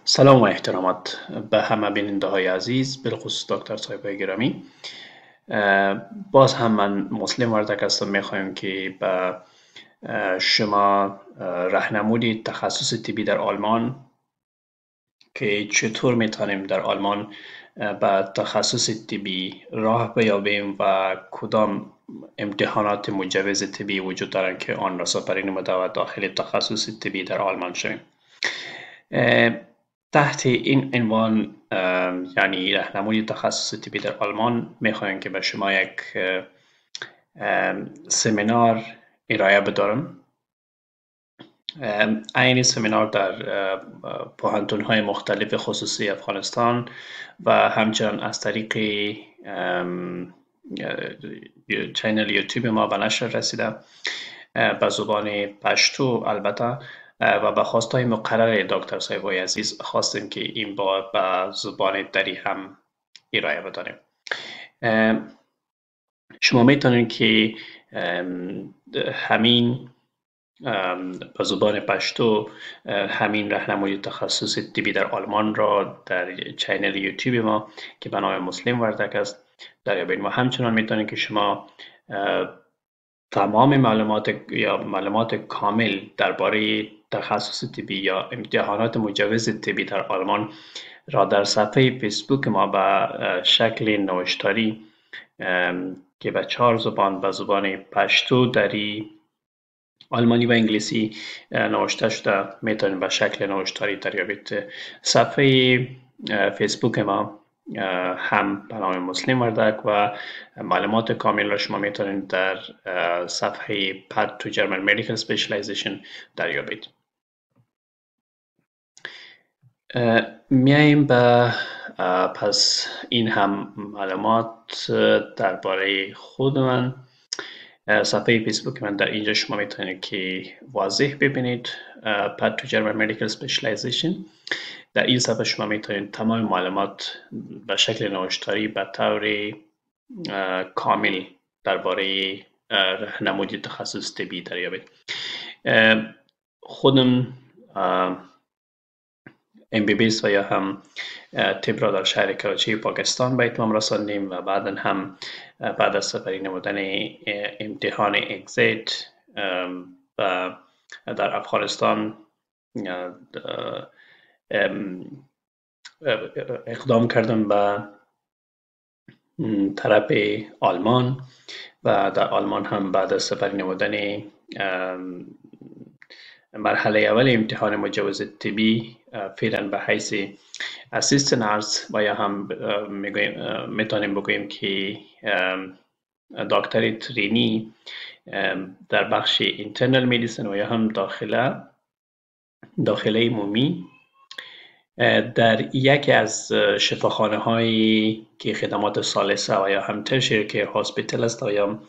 سلام و احترامات به همه بیننده های عزیز، بالخصوص دکتر صاحبای گرامی. باز هم من مسلم وردک هستم. میخوایم که به شما راهنمودی تخصص طبی در آلمان که چطور میتونیم در آلمان به تخصص طبی راه بیابیم و کدام امتحانات مجوز طبی وجود دارند که آن را سپری نموده و داخل تخصص طبی در آلمان شویم. تحت این عنوان یعنی راهنمای تخصص طبی در آلمان میخوایم که به شما یک سمینار ارائه بدارم. این سمینار در پوهنتون های مختلف خصوصی افغانستان و همچنان از طریق چینل یوتیوب ما به نشر رسیده به زبان پشتو البته، و به خواستهای مقرر دکتر صاحبای عزیز خواستیم که این بار به زبان دری هم ارائه بداریم. شما میتونید که همین به زبان پشتو همین راهنمای تخصص طبی در آلمان را در چینل یوتیوب ما که به نام مسلم وردک است دریابید. و همچنان میتونید که شما تمام معلومات کامل درباره تخصص طبی یا امتحانات مجوز طبی در آلمان را در صفحه فیسبوک ما به شکل نوشتاری که به 4 زبان به زبان پشتو، دری، آلمانی و انگلیسی نوشته شده میتونید به شکل نوشتاری دریابید. صفحه فیسبوک ما هم به نام مسلم وردک و معلومات کامل را شما میتونید در صفحه Path to German Medical Specialization دریابید. میاییم به پس این هم معلومات درباره خود من. صفحه فیسبوک من در اینجا شما میتونید که واضح ببینید Path to German Medical Specialization. در این صفحه شما میتونید تمام معلومات به شکل نوشتاری به طور کامل درباره راهنمای تخصص طبی دریابید. خودم MBBS و یا هم طب را در شهر کراچی پاکستان به اتمام رساندیم و بعدا هم بعد از سپری نمودن امتحان اگزیت و در افغانستان اقدام کردم به طرف آلمان و در آلمان هم بعد از سپری نمودن مرحله اول امتحان مجوز طبی فعلا به حیث اسیست نرس و یا هم میتونیم بگوییم که دکتر ترینی در بخش اینترنل مدیسن و یا هم داخله عمومی در یکی از شفاخانه هایی که خدمات ثالثه و یا هم ترشری که هاسپیتال است و یا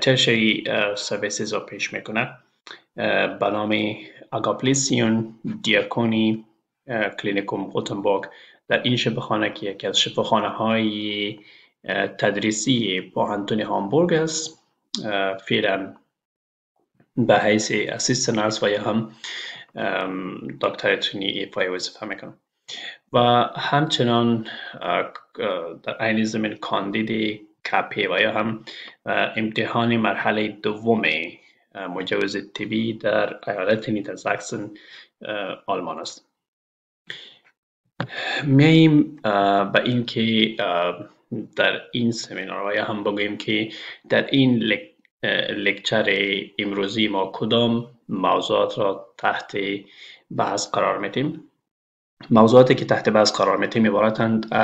ترشری سرویسز را پیش میکنه به نام اگاپلیسیون دیاکونی کلینیکوم گوتنبورگ. در این شفاخانه که یکی از شفاخانه های تدریسی پوهنتون هامبورگ است، فعلا به حیث اسیست نرس و یا هم دکتر ترینی ایفای وظیفه میکنم و همچنان در این زمین کاندید کپی و یا هم امتحان مرحله دوم مجوز طبی در ایالت نیدرساکسن آلمان است. میاییم به این که در این سمینار و یا هم بگوییم که در این لکچر امروزی ما کدام موضوعات را تحت بحث قرار میدیم. موضوعاتی که تحت بحث قرار میدیم عبارتند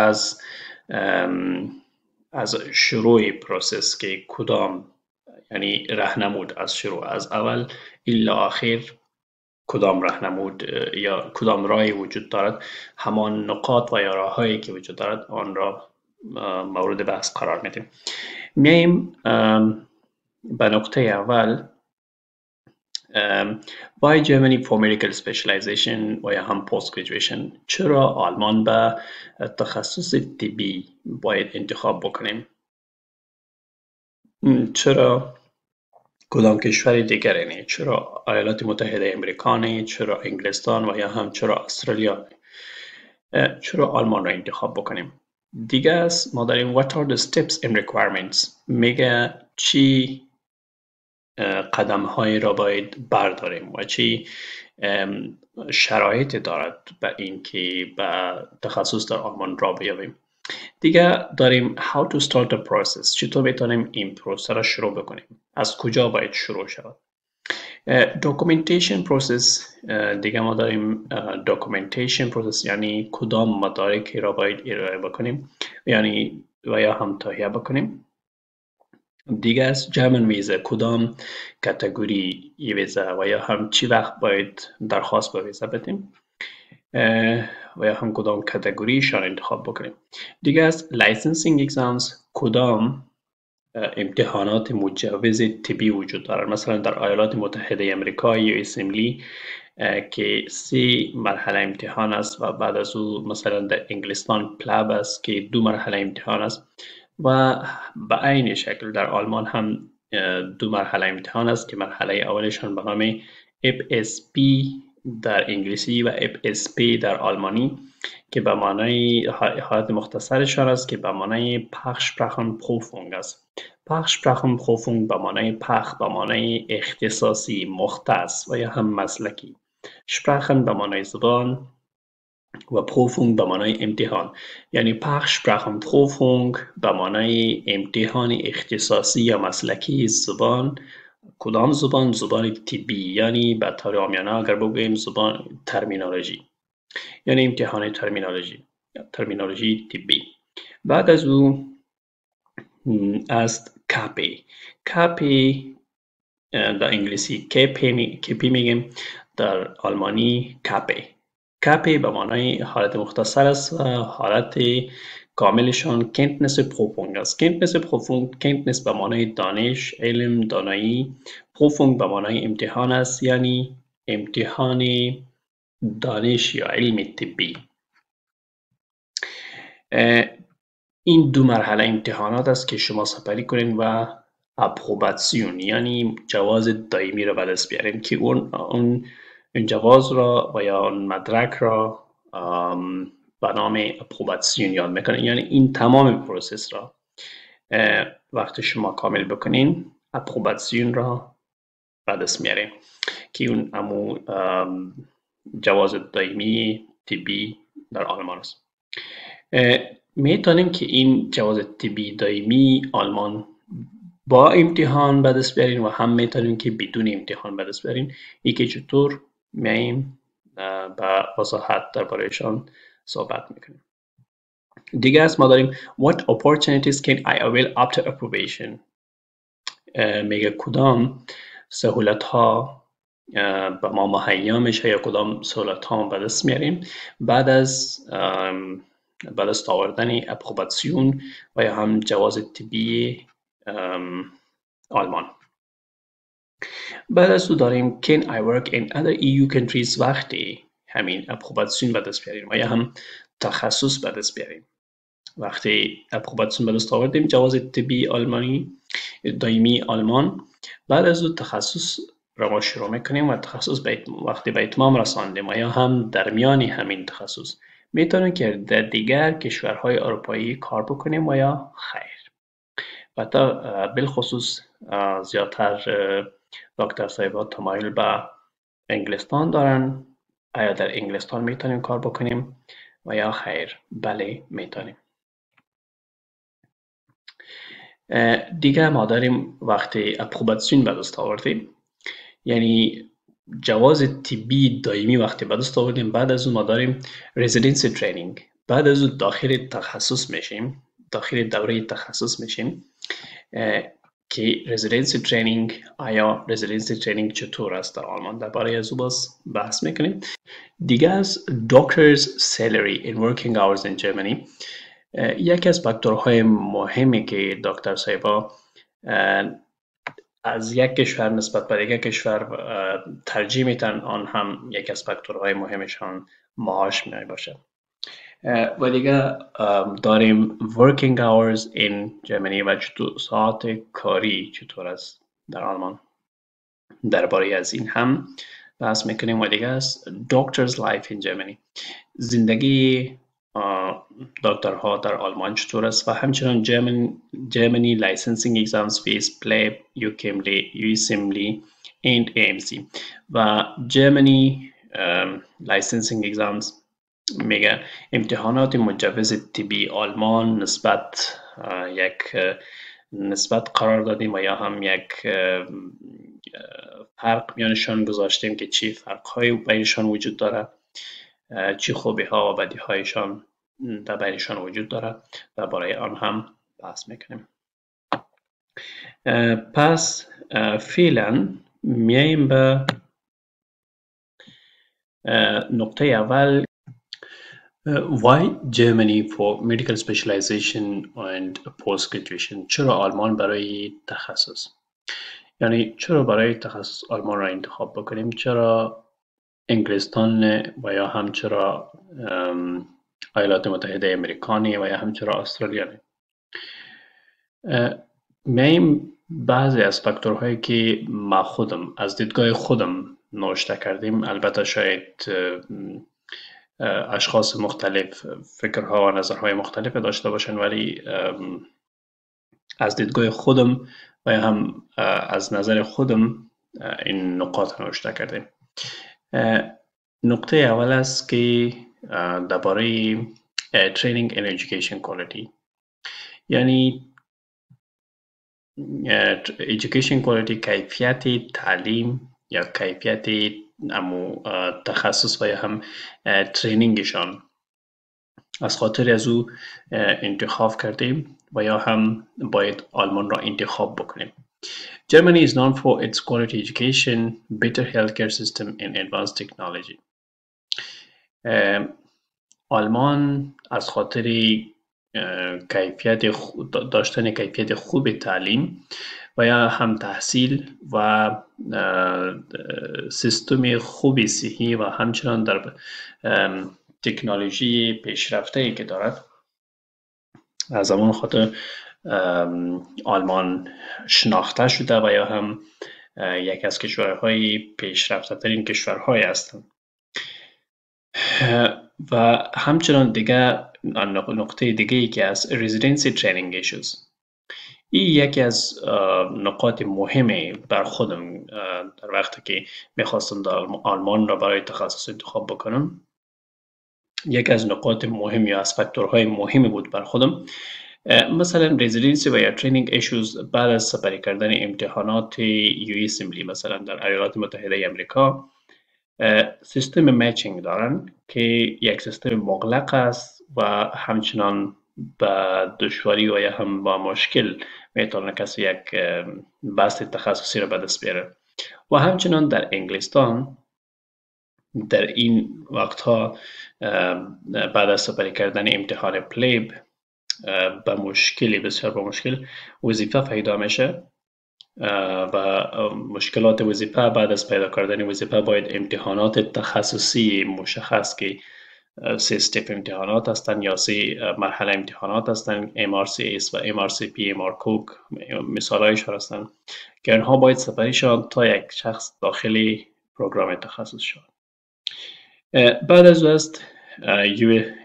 از شروع پروسس که کدام یعنی راهنمود از شروع از اول الی آخر کدام راهنمود یا کدام راهی وجود دارد، همان نقاط و یا راههایی که وجود دارد آن را مورد بحث قرار میدیم. میایم به نقطه اول Why Germany for Medical Specialization و یا هم Post Graduation. چرا آلمان به تخصص طبی باید انتخاب بکنیم؟ چرا کدام کشور دیگری نیست؟ چرا ایالات متحده امریکا نیست؟ چرا انگلستان و یا هم چرا استرالیا نیست؟ چرا آلمان را انتخاب بکنیم؟ دیگه است ما داریم what are the steps and requirements، میگه چی قدم هایی را باید برداریم و چی شرایطی دارد به اینکه به تخصص در آلمان را بیابیم. دیگه داریم how to start the process، چطور میتونیم این پروسه را شروع بکنیم، از کجا باید شروع شود. documentation process، دیگه ما داریم documentation process یعنی کدام مدارکی را باید ارائه بکنیم یعنی و یا هم تهیه بکنیم. دیگه از جرمن ویزا، کدام کاتگوری ویزا و یا هم چی وقت باید درخواست به ویزا بدیم و یا هم کدام کاتگوریشان انتخاب بکنیم. دیگه از لایسنسینگ اگزامز، کدام امتحانات مجوز طبی وجود دارد. مثلا در ایالات متحده آمریکا یا اسمبلی که 3 مرحله امتحان است و بعد از او مثلا در انگلستان پلاب است که 2 مرحله امتحان است و به عین شکل در آلمان هم 2 مرحله امتحان است که مرحله اولشان به نام FSP در انگلیسی و FSP در آلمانی که به معنای حالت مختصرشان است که به معنای پخشپرخون پروفونگ است. پخشپرخون پروفونگ به معنای پخ به معنای اختصاصی مختص و یا هم مسلکی. شپرخن به معنای زبان و پروفونگ به معنای امتحان، یعنی پخشپرخون پروفونگ به معنای امتحان اختصاصی یا مسلکی زبان. کدام زبان؟ زبان طبی، یعنی به طور عامیانه اگر بگوییم زبان ترمینولوژی، یعنی امتحان ترمینولوژی طبی. بعد از او است کپی. کپی در انگلیسی کپی میگیم، در آلمانی کپی. کپی به معنای حالت مختصر است و حالت کاملشان کنتنس پروفونگ است. کنتنس پروفونگ، کنتنس به معنای دانش، علم، دانایی. پروفونگ به معنای امتحان است، یعنی امتحان دانش یا علم طبی. این 2 مرحله امتحانات است که شما سپری کنین و اپروباسیون یعنی جواز دائمی را به دست بیارین که اون جواز را و یا اون مدرک را به نام اپروباسیون یاد میکنین، یعنی این تمام پروسس را وقتی شما کامل بکنین اپروباسیون را به دست میارین که اون امو جواز دائمی طبی در آلمان است. میتونیم که این جواز طبی دائمی آلمان با امتحان به دست بیارین و هم میتونیم که بدون امتحان به دست بیارین. یکی چطور میایم با وضاحت دربارهشان صحبت میکنیم. دیگه است ما داریم what opportunities can I avail after approbation، میگه کدام سهولت ها به ما مهیا میشه یا کدام سهولت ها به دست میاریم بعد از آوردن اپروباسیون و یا هم جواز طبی آلمان. بعد از او داریم can I work in other EU countries، وقتی همین اپروباسیون به دست بیاریم و یا هم تخصص به دست بیاریم. وقتی اپروباسیون به دست آوردیم جواز طبی آلمانی دائمی آلمان، بعد از او تخصص را ما شروع میکنیم و تخصص وقتی به اتمام رساندیم و یا هم در میان همین تخصص میتونیم که در دیگر کشورهای اروپایی کار بکنیم و یا خیر. و تا بالخصوص زیادتر دکتر صاحبات تمایل به انگلستان دارن. آیا در انگلستان میتونیم کار بکنیم و یا خیر؟ بله میتونیم. دیگه ما داریم وقتی اپروباسیون به دست آوردیم یعنی جواز طبی دائمی وقتی به دست آوردیم، بعد از اون ما داریم رزیدنسی ترینینگ. بعد از اون داخل تخصص میشیم، داخل دوره تخصص میشیم که رزیدنسی ترینینگ، آیا رزیدنسی ترینینگ چطور است در آلمان، درباره از او باز بحث میکنیم. دیگه از doctor's salary in working hours in Germany، یکی از فاکتورهای مهمی که دکتر صاحبا از یک کشور نسبت به دیگر کشور ترجیح میتن، آن هم یکی از فاکتورهای مهمشان معاش می باشه. و دیگه داریم working hours in Germany و ساعت کاری چطور است در آلمان، درباره از این هم بحث میکنیم. و دیگه است doctor's life in Germany، زندگی دکترها در آلمان چطور است و همچنان جرمنی licensing exams fees play USMLE and AMC و جرمنی licensing exams میگه امتحانات مجوز طبی آلمان نسبت قرار دادیم و یا هم یک فرق میانشان گذاشتیم که چی فرق‌های بینشان وجود داره، چی خوبی ها و بدی هایشان در بینشان وجود داره و برای آن هم بحث میکنیم. پس فعلا میایم به نقطه اول. Why Germany for medical specialization and post graduation؟ چرا آلمان برای تخصص؟ یعنی چرا برای تخصص آلمان را انتخاب بکنیم؟ چرا انگلستان و یا هم چرا ایالات متحده امریکانی و یا هم چرا استرالیا نه؟ میایم بعضی از فاکتورهایی که ما خودم از دیدگاه خودم نوشته کردیم، البته شاید اشخاص مختلف فکرها و نظرهای مختلف داشته باشن، ولی از دیدگاه خودم و یا هم از نظر خودم این نقاط نوشته کردیم. نقطه اول است که درباره training and education quality، یعنی education quality کیفیت تعلیم یا کیفیت تخصص و یا هم ترینینگشان از خاطر از او انتخاب کردیم و یا هم باید آلمان را انتخاب بکنیم. Germany is known for its quality education, better healthcare system and advanced technology. آلمان از خاطر داشتن کیفیت خوب تعلیم و یا هم تحصیل و سیستم خوب صحی و همچنان در تکنولوژی پیشرفته‌ای که دارد، از همون خاطر آلمان شناخته شده و یا هم یک از کشورهای پیشرفته ترین کشورهای هستند. و همچنان دیگه نقطه دیگه ای که از residency training issues، این یکی از نقاط مهمه بر خودم در وقتی که میخواستم در آلمان را برای تخصص انتخاب بکنم. یکی از نقاط مهم یا از فاکتورهای مهمی بود بر خودم. مثلا residency و یا training issues بعد از سپری کردن امتحانات USMLE مثلا در ایالات متحده امریکا سیستم میچینگ دارن که یک سیستم مغلق است و همچنان با دشواری و یا هم با مشکل میتونه کسی یک بست تخصصی را به دست بیاره. و همچنان در انگلستان در این وقتها بعد از سپری کردن امتحان پلیب بسیار با مشکل وظیفه پیدا میشه و مشکلات وظیفه بعد از پیدا کردن وظیفه باید امتحانات تخصصی مشخص که 3 استپ امتحانات هستند یا 3 مرحله امتحانات هستند، MRCS و MRCP MRCOOK مثالایش هستند که اینها باید سپری شوند تا یک شخص داخل پروگرام تخصص شود. بعد از است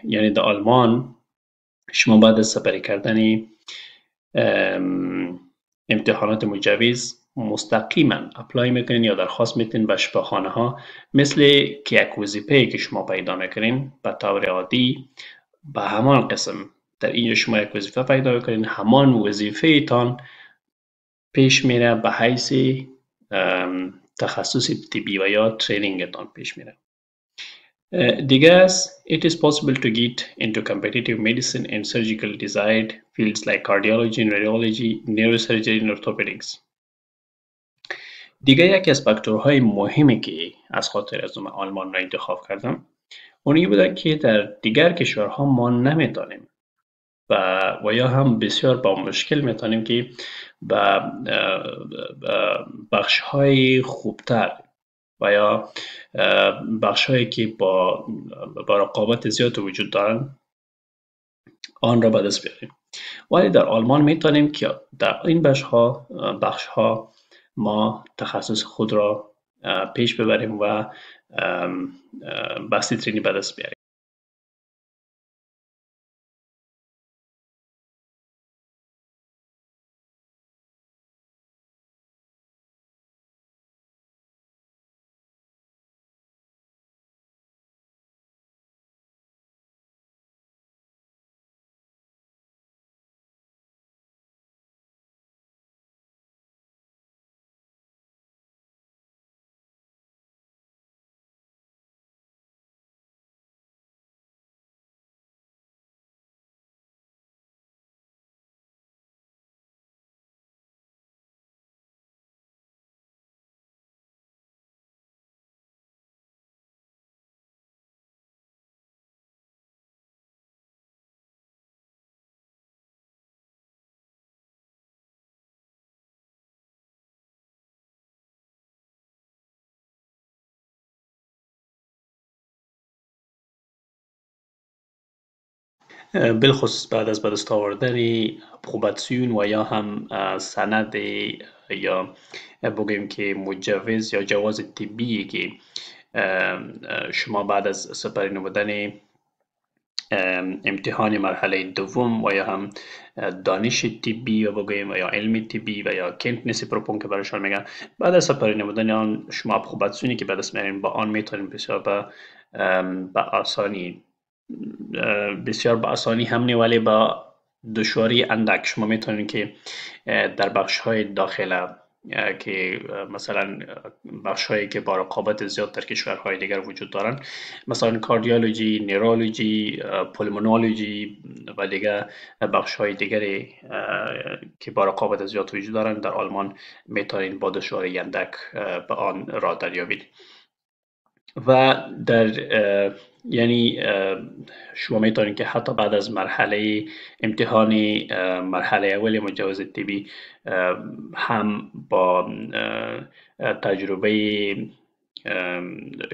یعنی در آلمان شما بعد از سپری کردن امتحانات مجوز مستقیما اپلای میکنین یا درخواست میتین به شفاخانه ها، مثل که یک وظیفه که شما پیدا میکنین به طور عادی به همان قسم در اینجا شما یک وظیفه پیدا میکنین، همان وظیفه تان پیش میره به حیث تخصص طبی و یا ترینینگ تان پیش میره. دیگه است it is possible to get into competitive medicine and surgical desired fields like cardiology, neurology, neurosurgery and orthopedics. دیگه یکی از فاکتورهای مهمی که از خاطر از آلمان را انتخاب کردم اونی بوده که در دیگر کشورها ما نمیتونیم و یا هم بسیار با مشکل میتونیم که به بخشهای خوبتر و یا بخشهایی که با رقابت زیاد وجود دارن آن را به دست بیاریم. ولی در آلمان میتونیم که در این بخشها ما تخصص خود را پیش ببریم و بسط ترینی به دست بیاریم. بالخصوص بعد از به دست آوردن پروباسیون و یا هم سند یا بگوییم که مجوز یا جواز طبی که شما بعد از سپری نمودن امتحان مرحله دوم و یا هم دانش طبی و بگوییم و یا علم طبی و یا کنتنسی پروپون که برایشان میگن، بعد از سپری نمودن آن شما اپروباسیونی که بعد از میارین با آن میتونین بسیار به آسانی بسیار به آسانی هم نه ولی با دشواری اندک شما میتونین که در بخش های داخل که مثلا بخش هایی که با رقابت زیاد در کشورهای دیگر وجود دارند، مثلا کاردیولوژی، نیرولوژی، پولمونولوژی و دیگر بخش های دیگری که با رقابت زیاد وجود دارند، در آلمان میتونین با دشواری اندک به آن را دریابید. و در یعنی شما میتونید که حتی بعد از مرحله امتحان مرحله اول مجوز طبی هم با تجربه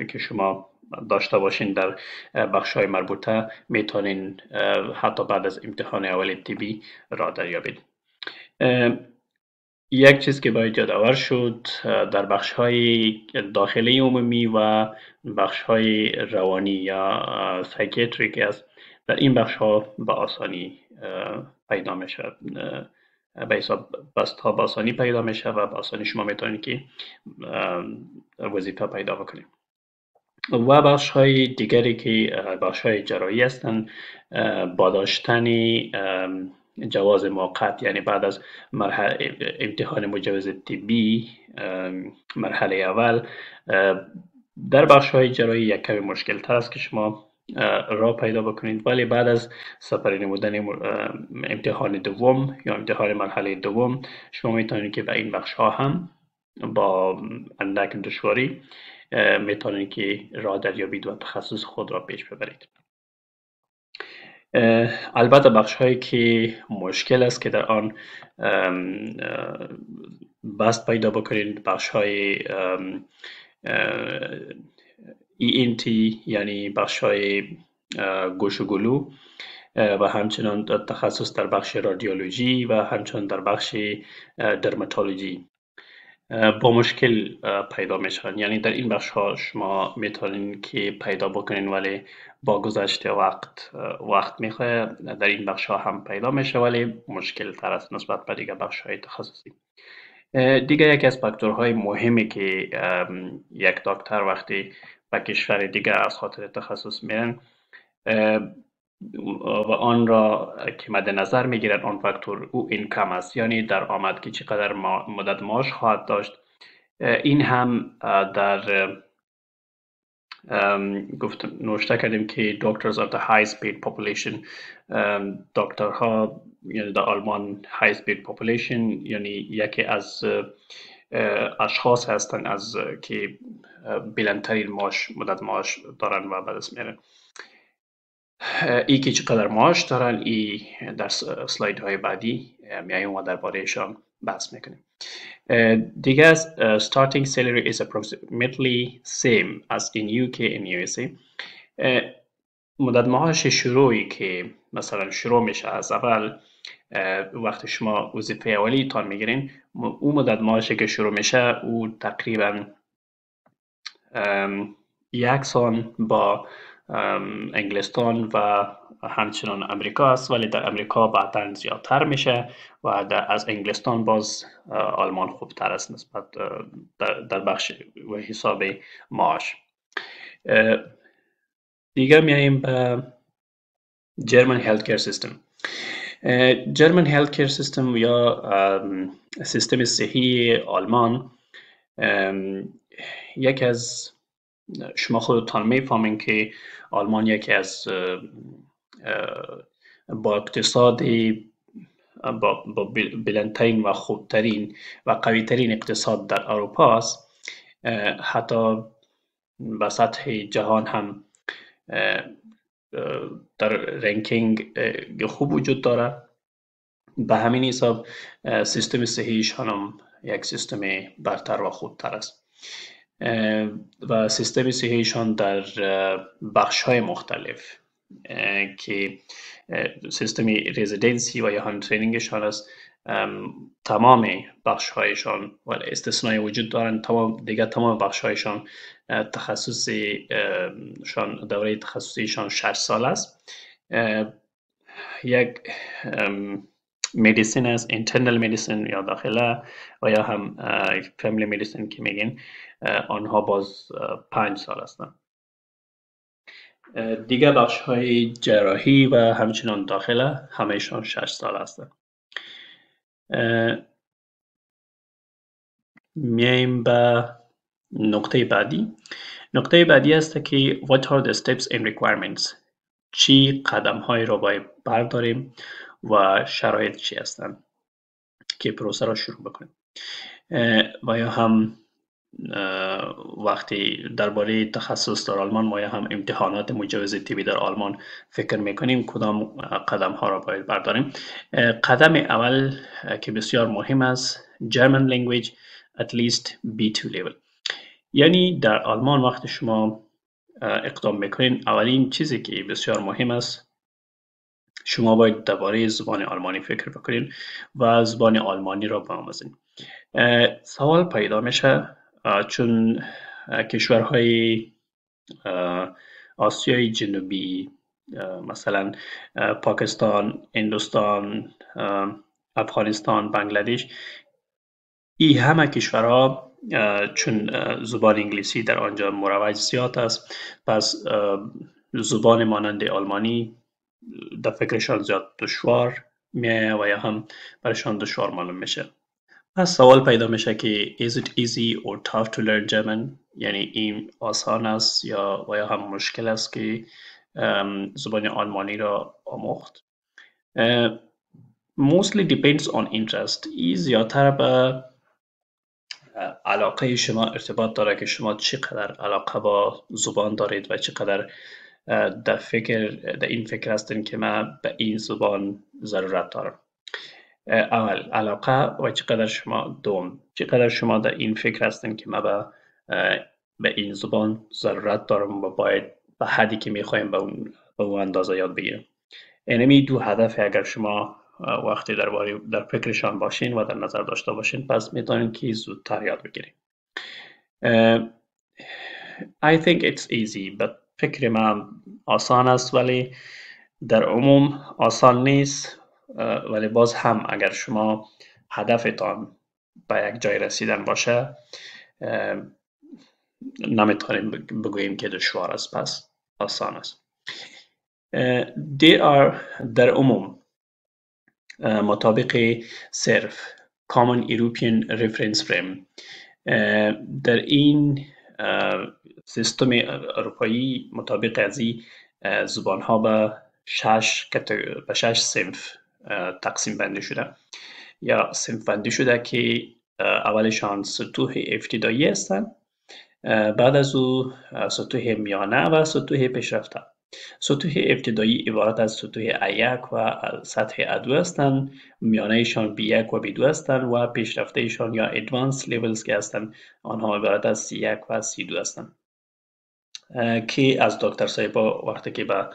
که شما داشته باشین در بخش های مربوطه میتونین حتی بعد از امتحان اول طبی را دریابید. یک چیز که باید یادآور شد در بخش های داخلی عمومی و بخش های روانی یا سایکیاتریک است، در این بخش ها به آسانی پیدا میشه، به حساب بست ها به آسانی پیدا میشه و به آسانی شما میتونید که وظیفه پیدا بکنید. و بخش های دیگری که بخش های جراحی هستند، با داشتن جواز موقت، یعنی بعد از امتحان مجوز طبی مرحله اول، در بخش های جراحی یک کمی مشکل تر است که شما راه پیدا بکنید، ولی بعد از سپری نمودن امتحان دوم یا امتحان مرحله دوم شما میتونید که به این بخش ها هم با اندک دشواری میتونید که راه دریابید و تخصص خود را پیش ببرید. البته بخش هایی که مشکل است که در آن بست پیدا بکنید، بخش های ENT یعنی بخش های گوش و گلو و همچنان تخصص در بخش رادیولوژی و همچنان در بخش درماتولوژی با مشکل پیدا میشن. یعنی در این بخش ها شما میتونین که پیدا بکنین ولی با گذشت وقت میخواه در این بخش ها هم پیدا میشه ولی مشکل تر است نسبت به دیگر بخش های تخصصی. دیگر یکی از فاکتورهای مهمی که یک دکتر وقتی به کشور دیگر از خاطر تخصص میرن و آن را که مد نظر میگیرن، آن فاکتور او اینکام است، یعنی در آمد که چقدر مدت معاش خواهد داشت. این هم در نوشته کردیم که doctors of the high speed population، دکترها یعنی در آلمان high speed population یعنی یکی از اشخاص هستند از که بلندترین مدت معاش دارن و بعد از میرن. ای که چقدر معاش دارن ای در سلاید های بعدی میاییم و دربارهشان بحث میکنیم. دیگه از starting salary is approximately same as in UK and USA. مدت معاش شروعی که مثلا شروع میشه از اول وقتی شما وظیفه اولی تان میگیرین، اون مدت معاشی که شروع میشه او تقریبا یکسان با انگلستان و همچنان امریکا است، ولی در امریکا بعداً زیادتر میشه و از انگلستان باز آلمان خوبتر است نسبت در بخش و حساب معاش. دیگه میاییم به German healthcare system. German healthcare system یا سیستم صحی آلمان، یکی از شما خودتان میفهمین که آلمان یکی از با اقتصاد با بلندترین و خوبترین و قویترین اقتصاد در اروپا است. حتی به سطح جهان هم در رنکینگ خوب وجود داره. به همین حساب سیستم صحیشان هم یک سیستم برتر و خوبتر است و سیستم صحیشان در بخش های مختلف که سیستم رزیدنسی و یا هم ترینینگشان است. تمام بخش هایشان و استثنایی وجود دارند، تمام بخش هایشان دوره تخصصیشان 6 سال است. یک مدیسین است، اینترنال مدیسین یا داخله، و یا هم فامیلی مدیسین که میگین، آنها باز 5 سال هستند. دیگه بخش های جراحی و همچنان داخله همهشان 6 سال هستند. میایم به نقطه بعدی. نقطه بعدی است که what are the steps and requirements، چی قدم های را باید برداریم و شرایط چی هستند که پروسه را شروع بکنیم. و یا هم وقتی درباره تخصص در آلمان ما یا هم امتحانات مجوز طبی در آلمان فکر میکنیم کدام قدم ها را باید برداریم. قدم اول که بسیار مهم است German language at least B2 level. یعنی در آلمان وقتی شما اقدام میکنین اولین چیزی که بسیار مهم است شما باید درباره زبان آلمانی فکر بکنین و زبان آلمانی را بیاموزین. سوال پیدا میشه چون کشورهای آسیای جنوبی مثلا پاکستان، هندوستان، افغانستان، بنگلادش، این همه کشورها چون زبان انگلیسی در آنجا مروج زیاد است، پس زبان مانند آلمانی در فکرشان زیاد دشوار میایه و یا هم برشان دشوار معلوم میشه. پس سوال پیدا میشه که is it easy or tough to learn German، یعنی این آسان است یا هم مشکل است که زبان آلمانی را آموخت. mostly depends on interest. این زیادتر به علاقه شما ارتباط داره که شما چقدر علاقه با زبان دارید و چقدر در این فکر هستین که من به این زبان ضرورت دارم. اول علاقه و چقدر شما در این فکر هستین که من به این زبان ضرورت دارم و باید به حدی که میخوایم به اون اندازه یاد بگیرم. اینمی دو هدف اگر شما وقتی در فکرشان باشین و در نظر داشته باشین پس میتونین که زودتر یاد بگیرین. I think it's easy but فکر من آسان است ولی در عموم آسان نیست، ولی باز هم اگر شما هدفتان به یک جای رسیدن باشه نمیتونیم بگوییم که دشوار است، پس آسان است. در عموم مطابق صرف Common European Reference Frame در این سیستم اروپایی مطابق از این زبان ها به 6 صنف تقسیم بندی شده یا صنف بندی شده که اولشان سطوح ابتدایی هستند، بعد از او سطوح میانه و سطوح پیشرفته. سطوح ابتدایی عبارت از سطوح A1 و سطح A2 هستند، میانهشان B1 و B2 هستند و پیشرفتهشان یا Advanced Levels که هستند آنها عبارت از C1 و C2 هستند که از دکتر صاحبا وقتی که به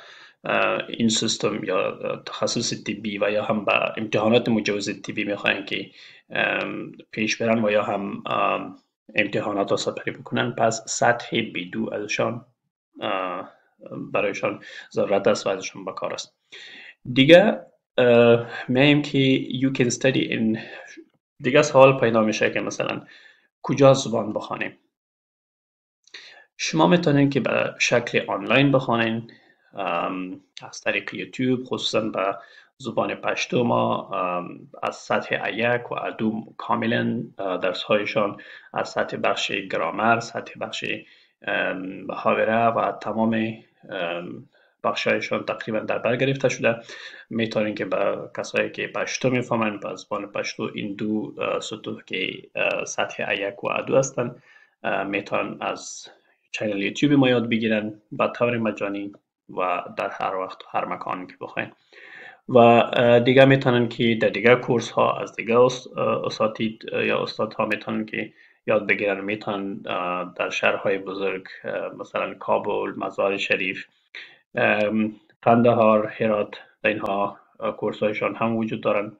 این سیستم یا تخصص طبی و یا هم به امتحانات مجوز طبی میخواین که پیش برن و یا هم امتحانات را سپری بکنن پس سطح B2 ازشان برایشان ضرورت است و ازشان بکار است. دیگه میایم که you can study in. دیگه سوال پیدا میشه که مثلا کجا زبان بخوانیم. شما میتونین که به شکل آنلاین بخوانین از طریق یوتیوب، خصوصا به زبان پشتو ما از سطح A1 و A2 کاملا درس هایشان از سطح بخش گرامر، سطح بخش محاوره و تمام بخش هایشان تقریبا در بر گرفته شده. میتونین که به کسایی که پشتو میفهمن به زبان پشتو این دو سطوح که سطح A1 و A2 هستن میتونن از چینل یوتیوب ما یاد بگیرن با طور مجانی و در هر وقت و هر مکانی که بخواین. و دیگه میتونن که در دیگه کورس ها از دیگه اساتید یا استادها میتونن که یاد بگیرن. میتونن در شهرهای بزرگ مثلا کابل، مزار شریف قندهار، هرات، در اینها کورس هایشان هم وجود دارند.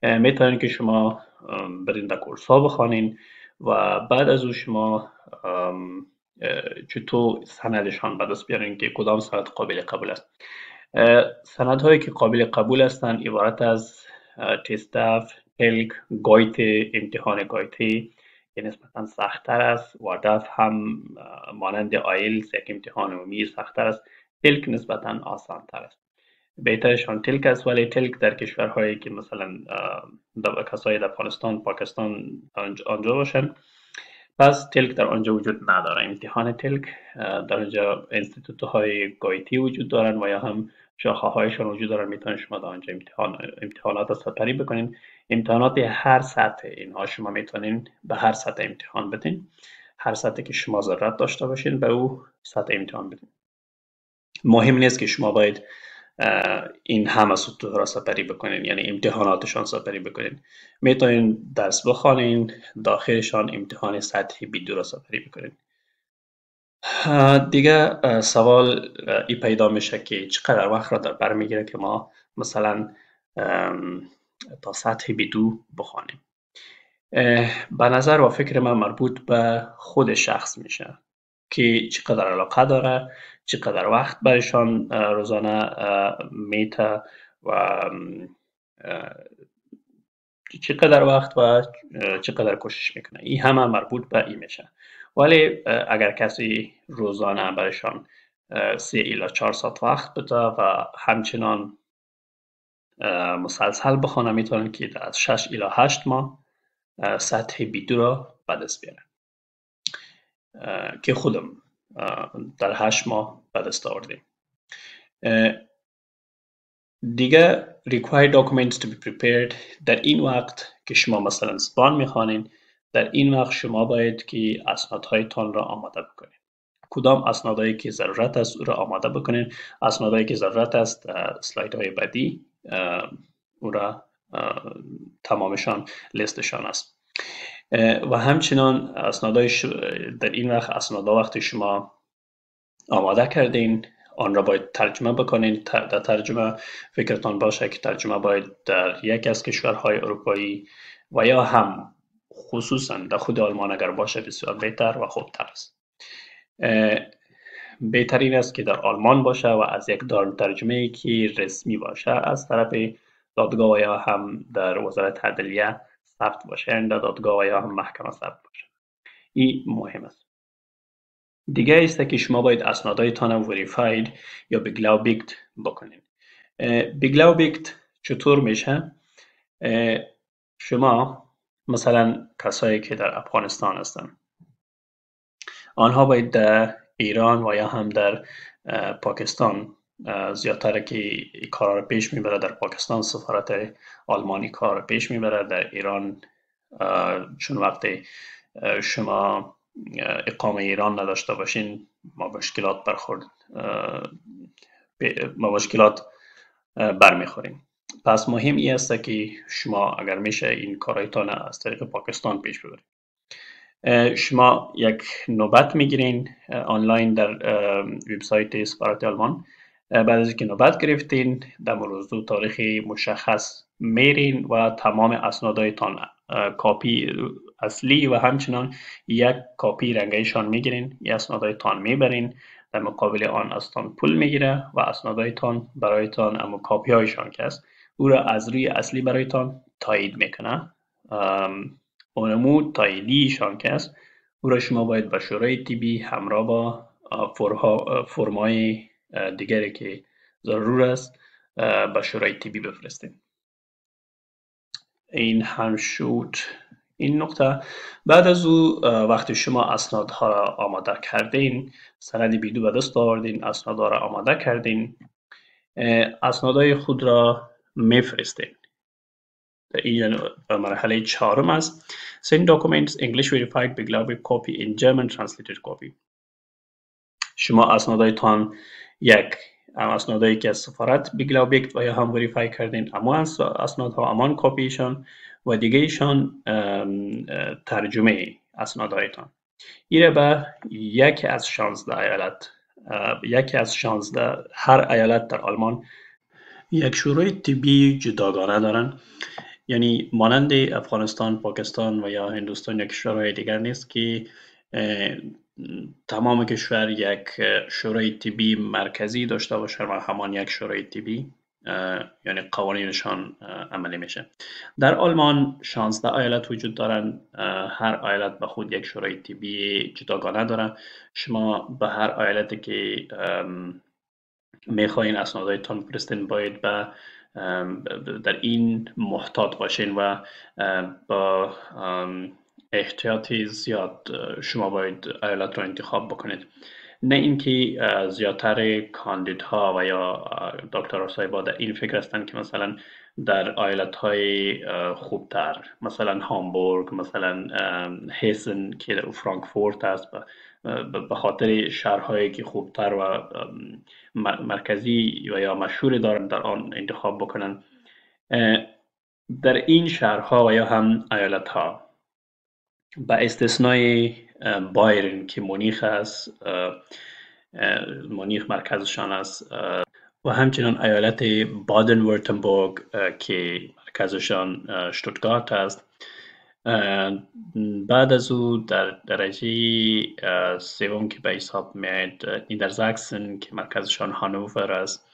میتونید که شما برین در کورس ها بخوانین و بعد از او شما چطور سندشان به دست بیارین که کدام سند قابل قبول است. سندهایی که قابل قبول هستند عبارت از تستاف، تلک، گایت، امتحان گایتی که نسبتا سخت‌تر است و دف هم مانند آیلتس یک امتحان عمومی سخت‌تر است. تلک نسبتا آسان‌تر است. بهترشان تلک است، ولی تلک در کشورهایی که مثلا کسای در افغانستان، پاکستان آنجا باشن، پس تلک در آنجا وجود نداره. امتحان تلک در آنجا انستیتوت های گایتی وجود دارن و یا هم شاخه هایشان وجود دارن، میتونید شما در آنجا امتحانات سپری بکنین. امتحانات هر سطح اینها شما میتونین به هر سطح امتحان بدین، هر سطحی که شما ضرورت داشته باشین به او سطح امتحان بدین. مهم نیست که شما باید این همه سطوح را سپری بکنین، یعنی امتحاناتشان سپری بکنین. میتونین درس بخوانین، داخلشان امتحان سطحی B2 را سپری بکنین. دیگه سوال ای پیدا میشه که چقدر وقت را در بر میگیره که ما مثلا تا سطح B2 بخوانیم. به نظر و فکر من مربوط به خود شخص میشه که چقدر علاقه داره، چقدر وقت برشان روزانه میته و چقدر وقت و چقدر کوشش میکنه. این همه مربوط به این میشه. ولی اگر کسی روزانه برشان 3 الی 4 ساعت وقت بده و همچنان مسلسل بخونه، میتونن که از 6 الی 8 ماه سطح B2 را به دست بیارن که خودم در 8 ماه به دست آوردیم. دیگه required documents to be prepared. در این وقت که شما مثلا زبان میخوانین، در این وقت شما باید که اسنادهایتان را آماده بکنین. کدام اسنادهایی که ضرورت است او را آماده بکنین. اسنادهایی که ضرورت است اسلایدهای بعدی او را تمامشان لیستشان است. و همچنان اسنادهای در این وقت اسنادها وقتی شما آماده کردین آن را باید ترجمه بکنین. در ترجمه فکرتان باشه که ترجمه باید در یک از کشورهای اروپایی و یا هم خصوصا در خود آلمان اگر باشه بسیار بهتر و خوبتر است. بهترین است که در آلمان باشه و از یک دارالترجمه‌ای که رسمی باشه از طرف دادگاه و یا هم در وزارت عدلیه ثبت باشه، در دادگاه و یا هم محکمه ثبت باشه. این مهم است. دیگه است که شما باید اسنادهایتان را وریفاید یا بگلاوبیکت بکنین. بگلاوبیکت چطور میشه؟ شما مثلا کسایی که در افغانستان هستن، آنها باید در ایران و یا هم در پاکستان زیادتر که کار را پیش میبره. در پاکستان سفارت آلمانی کار را پیش میبره. در ایران چون وقتی شما اقامه ایران نداشته باشین ما مشکلات برمیخوریم. پس مهم این است که شما اگر میشه این کارایتان از طریق پاکستان پیش ببرید. شما یک نوبت میگیرین آنلاین در وبسایت سفارت آلمان. بعد از اینکه نوبت گرفتین در موضوع تاریخ مشخص میرین و تمام اسنادهایتان کاپی اصلی و همچنان یک کاپی رنگیشان میگیرین. این اسنادهایتان میبرین، در مقابل آن ازتان پول میگیره و اسنادهایتان برایتان اما کاپی هایشان که است او را از روی اصلی برایتان تایید میکنه. اونمو تاییدیشان که است او را شما باید به شورای طبی همراه با فرمای دیگری که ضرور است به شورای طبی بفرستین. این هم شد این نقطه. بعد از او وقتی شما اسنادها را آماده کردین، سند B2 به دست آوردین، اسنادها را آماده کردین، اسنادهای خود را میفرستین. این مرحله 4 است. Send documents English verified Beglaubigt copy in German translated copy. شما اسنادهایتان یک اسنادهایی که از سفارت بگلاوبیکت و یا هم وریفای کردین، اما اسنادها امان کاپیشان و دیگه ایشان ترجمه اسنادهایتان. این به یک از 16 ایالت یکی از 16 هر ایالت در آلمان یک شورای طبی جداگانه دارن. یعنی مانند افغانستان، پاکستان و یا هندوستان یا کشورهای دیگر نیست که تمام کشور یک شورای طبی مرکزی داشته باشه و همان یک شورای طبی یعنی قوانینشان عملی میشه. در آلمان 16 ایالت وجود دارند. هر ایالت به خود یک شورای طبی جداگانه داره. شما به هر ایالتی که میخواین اسنادهایتان بفرستین باید در این محتاط باشین و با احتیاطی زیاد شما باید ایالت را انتخاب بکنید. نه اینکه زیادتر کاندیدها و یا دکتر صاحبا در این فکر هستند که مثلا در ایالت های خوبتر، مثلا هامبورگ، مثلا هیسن که فرانکفورت است، به خاطر شهرهایی که خوبتر و مرکزی و یا مشهور دارن در آن انتخاب بکنن. در این شهرها و یا هم ایالت ها به استثنای بایرن که مونیخ است، مونیخ مرکزشان است، و همچنین ایالت بادن ورتنبورگ که مرکزشان شتوتگارت است. بعد از او در درجه سوم که به حساب میاد نیدرزاکسن که مرکزشان هانوور است،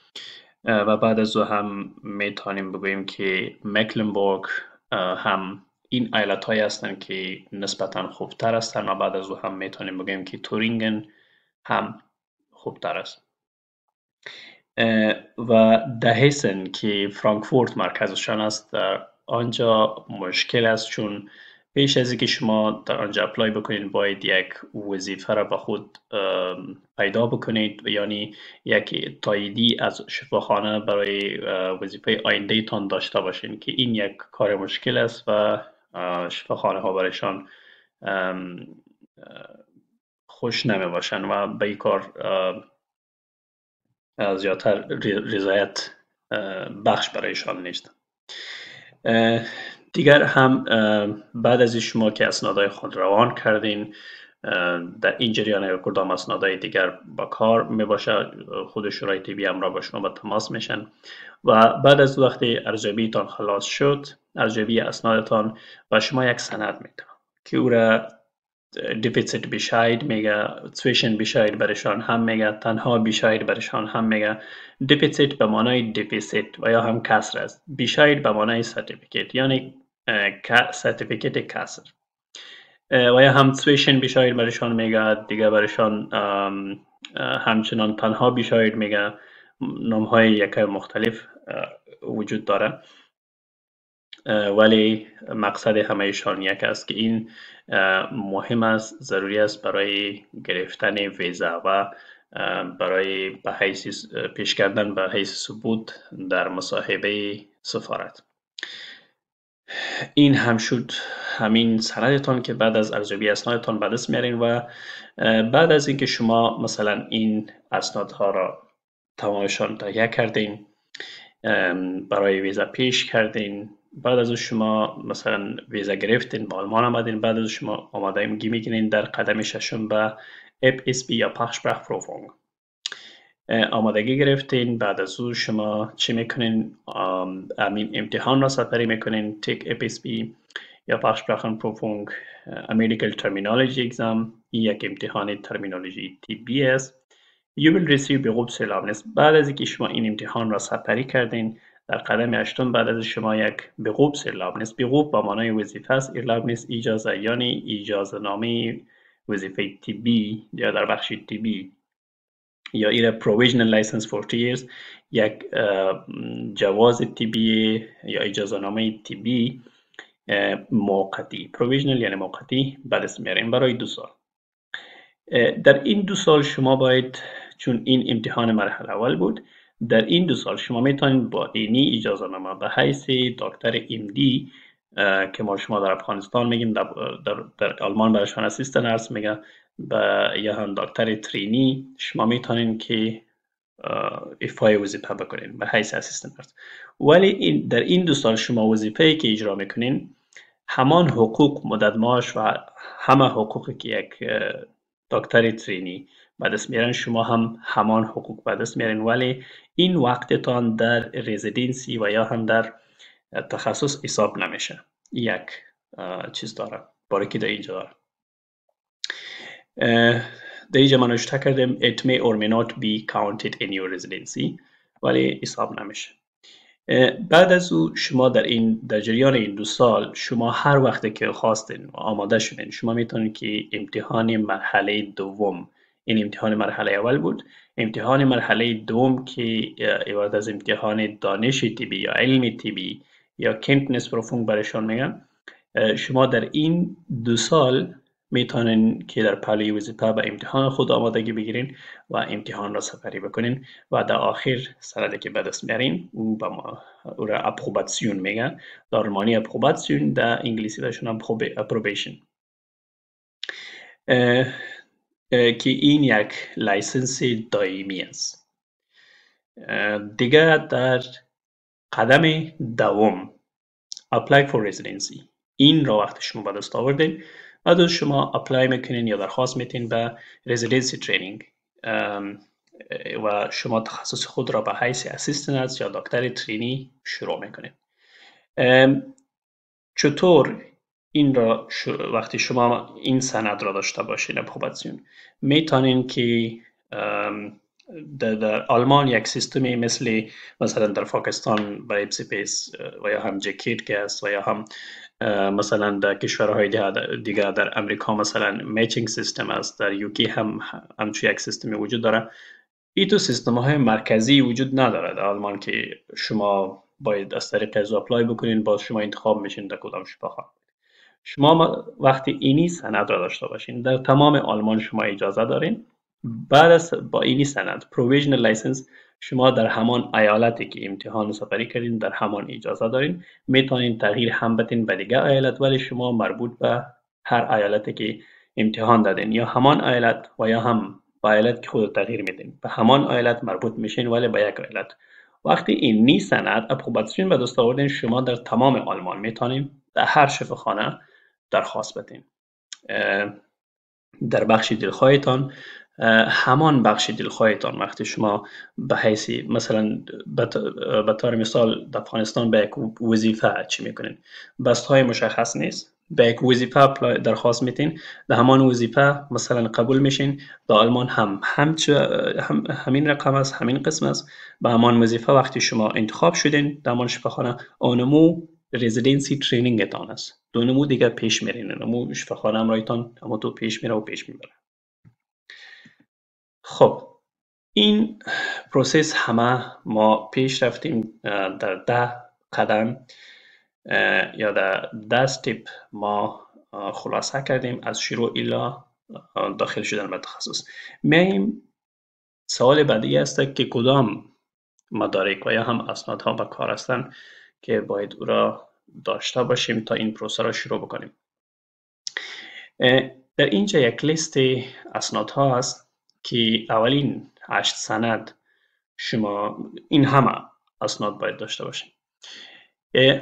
و بعد از او هم میتونیم بگوییم که مکلنبورگ هم این ایالت های هستند که نسبتا خوبتر هستند، و بعد از او هم میتونیم بگوییم که تورینگن هم خوبتر است. و دهیسن که فرانکفورت مرکزشان است، در آنجا مشکل است، چون پیش از اینکه شما در آنجا اپلای بکنید باید یک وظیفه را به خود پیدا بکنید، یعنی یک تاییدی از شفاخانه برای وظیفه آینده تان داشته باشین که این یک کار مشکل است و شفاخانه ها برایشان خوش نمی باشن و به این کار زیادتر رضایت بخش برایشان نیست. دیگر هم بعد از شما که اسنادهای خود روان کردین، در این جریان یا کدام اسنادهای دیگر با کار می باشه، خود شورای طبی هم را با شما به تماس میشن و بعد از وقتی ارزیابی تان خلاص شد، ارزیابی اسنادتان و شما یک سند میده که او را دیفیسیت بیشاید میگه، تویشن بیشاید برشان هم میگه، تنها بیشاید برشان هم میگه. دیفیسیت به معنای دیفیسیت و یا هم کسر است، بیشاید به معنای سرتیفیکیت یعنی سرتیفیکیت کسر، و یا هم تویشن بیشاید برشان میگه، دیگه برشان همچنان تنها بیشاید میگه. نامهای یک مختلف وجود داره، ولی مقصد همهشان یک است که این مهم است، ضروری است برای گرفتن ویزا و برای به حیث پیش کردن به حیث ثبوت در مصاحبه سفارت. این هم شد همین سندتان که بعد از ارزیابی اسنادتان به دست میارین و بعد از اینکه شما مثلا این اسنادها را تمامشان تهیه کردین، برای ویزا پیش کردین، بعد از شما مثلا ویزا گرفتین، به آلمان آمدین، بعد از شما آمادگی میگیرین در قدم ششم به FSP یا Fachsprachprüfung آمادگی گرفتین. بعد از او شما چی میکنین؟ امین امتحان را سپری میکنین، تک FSP یا Fachsprachenprüfung Medical Terminology Exam. این یک امتحان ترمینولوژی طبی است. You will receive Berufserlaubnis. بعد از اینکه شما این امتحان را سپری کردین، در قدم هشتم بعد از شما یک Berufserlaubnis، Beruf با معنای وظیفه است، Erlaubnis اجازه، یعنی اجازه نامه وظیفه طبی یا در بخش طبی، یا ایره Provisional License for 2 years، یک جواز طبی یا اجازه نامه طبی موقتی. Provisional یعنی موقتی، بعد از میارین برای 2 سال. در این 2 سال شما باید، چون این امتحان مرحله اول بود، در این 2 سال شما میتونید با اینی اجازه نامه به حیث دکتر MD که ما شما در افغانستان میگیم، در آلمان برشان اسیستن ارس میگه، یا هم دکتر ترینی، شما میتونید که ایفای وظیفه بکنین به حیث اسیستن ارس. ولی در این 2 سال شما وظیفه‌ای که اجرا میکنین، همان حقوق، مدت معاش و همه حقوقی که یک دکتر ترینی به دست میارن، شما هم همان حقوق به دست میارین، ولی این وقتتان در رزیدنسی و یا هم در تخصص حساب نمیشه. یک چیز داره برای که در اینجا داره. در اینجا ما نوشته کردیم it may or may not be counted in your residency، ولی حساب نمیشه. بعد از او شما در جریان این 2 سال شما هر وقت که خواستین و آماده شدین شما میتونید که امتحان مرحله دوم، این امتحان مرحله اول بود، امتحان مرحله دوم که عبارت از امتحان دانش طبی یا علم طبی یا کنتنسپروفونگ برشان میگن، شما در این 2 سال میتونین که در پلی وظیفه به امتحان خود آمادگی بگیرین و امتحان را سپری بکنین و در آخر سندی که به دست میارین او را اپروباسیون میگن، در آلمانی اپروباسیون، در انگلیسی داشتن اپروبیشن، که این یک لایسنس دائمی است. دیگه در قدم دوم apply for residency، این را وقتی شما به دست آوردین بعد از شما اپلای میکنین یا درخواست میتین به رزیدنسی ترینینگ و شما تخصص خود را به حیث اسیستنت یا دکتر ترینی شروع میکنین. چطور این را وقتی شما این سند را داشته باشین اپروباسیون میتونین که در آلمان یک سیستمی مثلا در پاکستان با اپسیپیس و یا هم جکیت که است و یا هم مثلا در کشورهای دیگر در امریکا مثلا میچینگ سیستم است، در یوکی هم همچون یک سیستمی وجود داره. این تو سیستم های مرکزی وجود نداره در آلمان که شما باید از طریق از اپلای بکنین باز شما انتخاب میشین در کدام شفاخانه. شما وقتی اینی سند را داشته باشین در تمام آلمان شما اجازه دارین، بعد از با اینی سند پروویژنال لایسنس شما در همان ایالتی که امتحان سپری کردین در همان اجازه دارین، میتونین تغییر هم بدین به دیگه ایالت، ولی شما مربوط به هر ایالتی که امتحان دادین یا همان ایالت و یا هم با ایالت که خود تغییر میدین به همان ایالت مربوط میشین ولی به یک ایالت. وقتی اینی سند اپروباسیون به دست آوردین شما در تمام آلمان میتونین در هر شفاخانه درخواست بدین. در بخش دلخواهتان همان بخش دلخواهتان وقتی شما به حیث مثلا به طور مثال در افغانستان به یک وظیفه چی میکنین، بست های مشخص نیست، به یک وظیفه درخواست میتین، در همان وظیفه مثلا قبول میشین. در آلمان همین رقم است، همین قسم است. به همان وظیفه وقتی شما انتخاب شدین در همان شفاخانه اونمو رزیدنسی ترینینگ تان است، دو نمو دیگه پیش میرین، نمو شفاخانه امرایتان اما تو پیش میره و پیش میبره. خب این پروسس همه ما پیش رفتیم در 10 قدم یا در 10 استپ ما خلاصه کردیم از شروع الی داخل شدن به تخصص. میایم سوال بعدی است که کدام مدارک و یا هم اسنادها به کار هستند که باید او را داشته باشیم تا این پروسه را شروع بکنیم. در اینجا یک لیست اسنادها هست که اولین 8 سند شما این همه اسناد باید داشته باشید.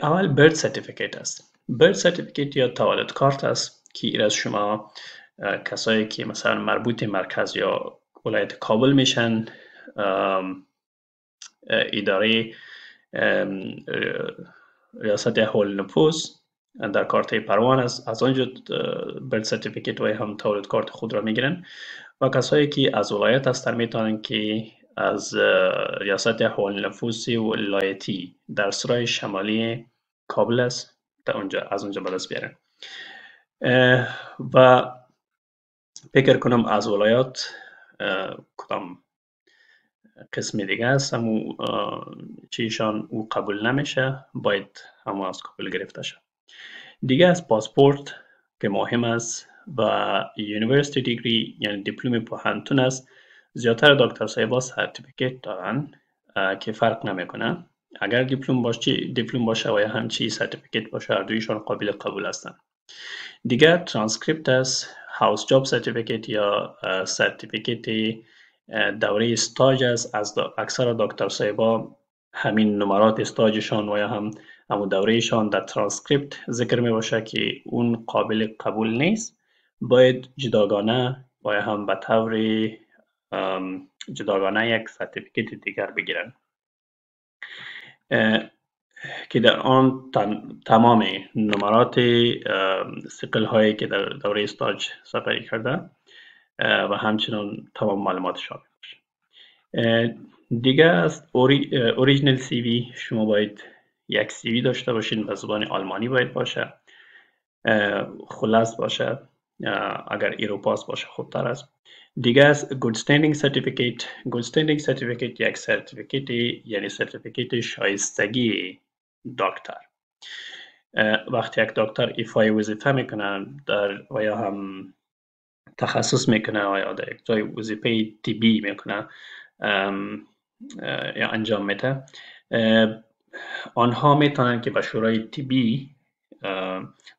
اول برت سرتیفیکیت است. برت سرتیفیکیت یا تولد کارت است که این از شما کسایی که مثلا مربوط مرکز یا ولایت کابل میشن، اداره ریاست احوال نفوس در کارت پروان است، از آنجا برت سرتیفیکیت و هم تولد کارت خود را میگیرن و کسایی که از ولایت هستن میتونن که از ریاست احوال نفوس ولایتی در سرای شمالی کابل است از اونجا به دست بیارن. و فکر کنم از ولایات کدام قسم دیگه است همون چیشان او قبول نمیشه، باید همون از کابل گرفته شد. دیگه از پاسپورت که مهم است و یونیورسیتی دیگری یعنی دیپلم پوهنتون است. زیادتر دکتر صاحبا سرتیفیکیت دارن که فرق نمیکنه، اگر دیپلم باشه و یا همچی سرتیفیکیت باشه هر دویشان قابل قبول هستن. دیگه ترانسکریپت است، هاوس جاب سرتیفیکیت یا سرتیفیکیت دوره استاج است. از اکثر دکتر صاحبا همین نمرات استاجشان و یا همون دورهشان در ترانسکریپت ذکر می باشه که اون قابل قبول نیست، باید جداگانه باید هم به طور جداگانه یک سرتیفیکیت دیگر بگیرن که در آن تمام نمرات سقل هایی که در دوره استاج سپری کرده و همچنین تمام معلومات شامل باشه. دیگه است اوریجنال سی وی. شما باید یک سی وی داشته باشین، به زبان آلمانی باید باشه، خلاص باشه، اگر ایروپاس باشه خوبتر است. دیگه است گود استندینگ سرتیفیکیت. گود استندینگ سرتیفیکیت یک سرتیفیکیت یعنی سرتیفیکیت شایستگی دکتر. وقتی یک دکتر ایفای وظیفه میکنه و یا هم تخصص میکنه و یا در یک جای وظیفه طبی میکنه یا انجام میده، آنها میتونن که به شورای طبی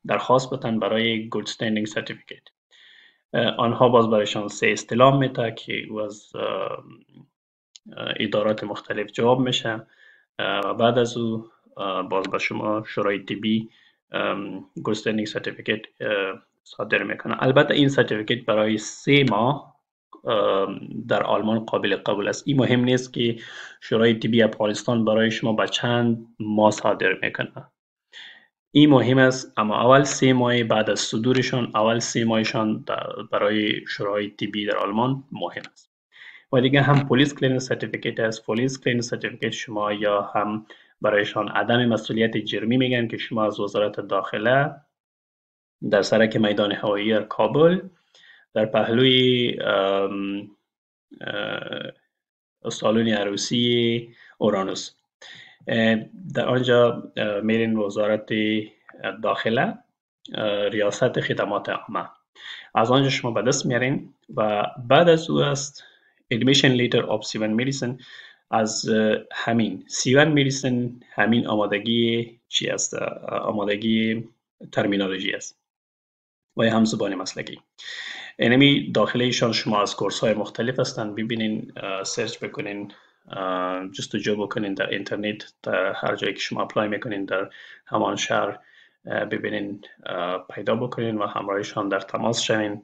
درخواست بتن برای گود استندینگ سرتیفیکیت. آنها باز برایشان 3 استلام میده که او از ادارات مختلف جواب میشه و بعد از او باز به شما شورای طبی گود استندینگ سرتیفیکیت صادر میکنه. البته این سرتیفیکیت برای 3 ماه در آلمان قابل قبول است. این مهم نیست که شورای طبی افغانستان برای شما به چند ماه صادر میکنه. این مهم است، اما اول 3 ماه بعد از صدورشان، اول 3 ماهشان برای شورای طبی در آلمان مهم است. و دیگه هم پلیس کلینس سرتیفیکیت است. پلیس کلینس سرتیفیکیت شما یا هم برایشان عدم مسئولیت جرمی میگن که شما از وزارت داخله در سرک میدان هوایی کابل در پهلوی سالن عروسی اورانوس در آنجا میرین وزارت داخله ریاست خدمات عامه، از آنجا شما به دست میارین و بعد از او است admission letter of C1 medicine. از همین C1 medicine همین آمادگی چی است؟ آمادگی ترمینولوژی است و هم زبان مسلکی. اینمی داخلشان شما از کورس های مختلف هستن، ببینین، سرچ بکنین، جستجو بکنین در اینترنت، در هر جایی که شما اپلای میکنین در همان شهر ببینین، پیدا بکنین و همراهشان در تماس شوین.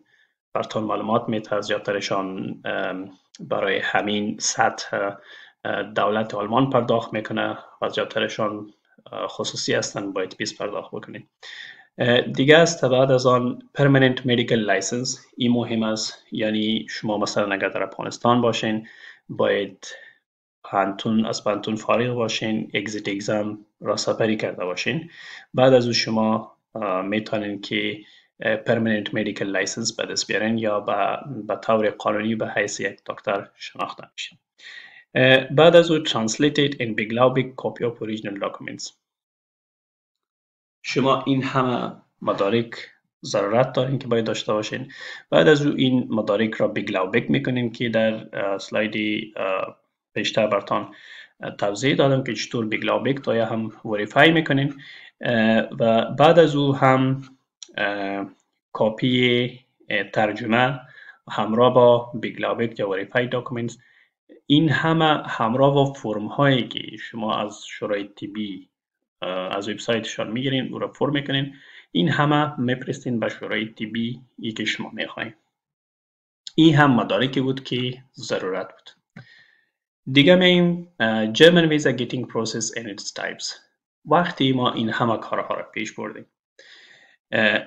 براتون معلومات میده. از زیادترشان برای همین سطح دولت آلمان پرداخت میکنه و زیادترشان خصوصی هستن، باید 20 پرداخت بکنین. دیگه است بعد از آن permanent medical license. این مهم است، یعنی شما مثلا اگر در افغانستان باشین باید از پانتون فارغ باشین، اگزیت اگزام را سپری کرده باشین. بعد از او شما میتونین که permanent medical license به دست بیارین یا به طور قانونی به حیث یک دکتر شناخته میشین. بعد از او translated and beglaubigt copy of original documents. شما این همه مدارک ضرورت دارین که باید داشته باشین. بعد از او این مدارک را بگلاوبک میکنین که در سلاید پیشتر براتون توضیح دادم که چطور بگلاوبک تا یا هم وریفای میکنین و بعد از او هم کاپی ترجمه همراه با بگلاوبک یا وریفای داکومنتس. این همه همراه با فرم هایی که شما از شورای طبی از وبسایتشان میگیرین، او را پر میکنین، این همه میفرستین به شورای طبی ای که شما میخواین. این هم مدارکی بود که ضرورت بود. دیگه میم German visa getting process and its types. وقتی ما این همه کارها را پیش بردیم،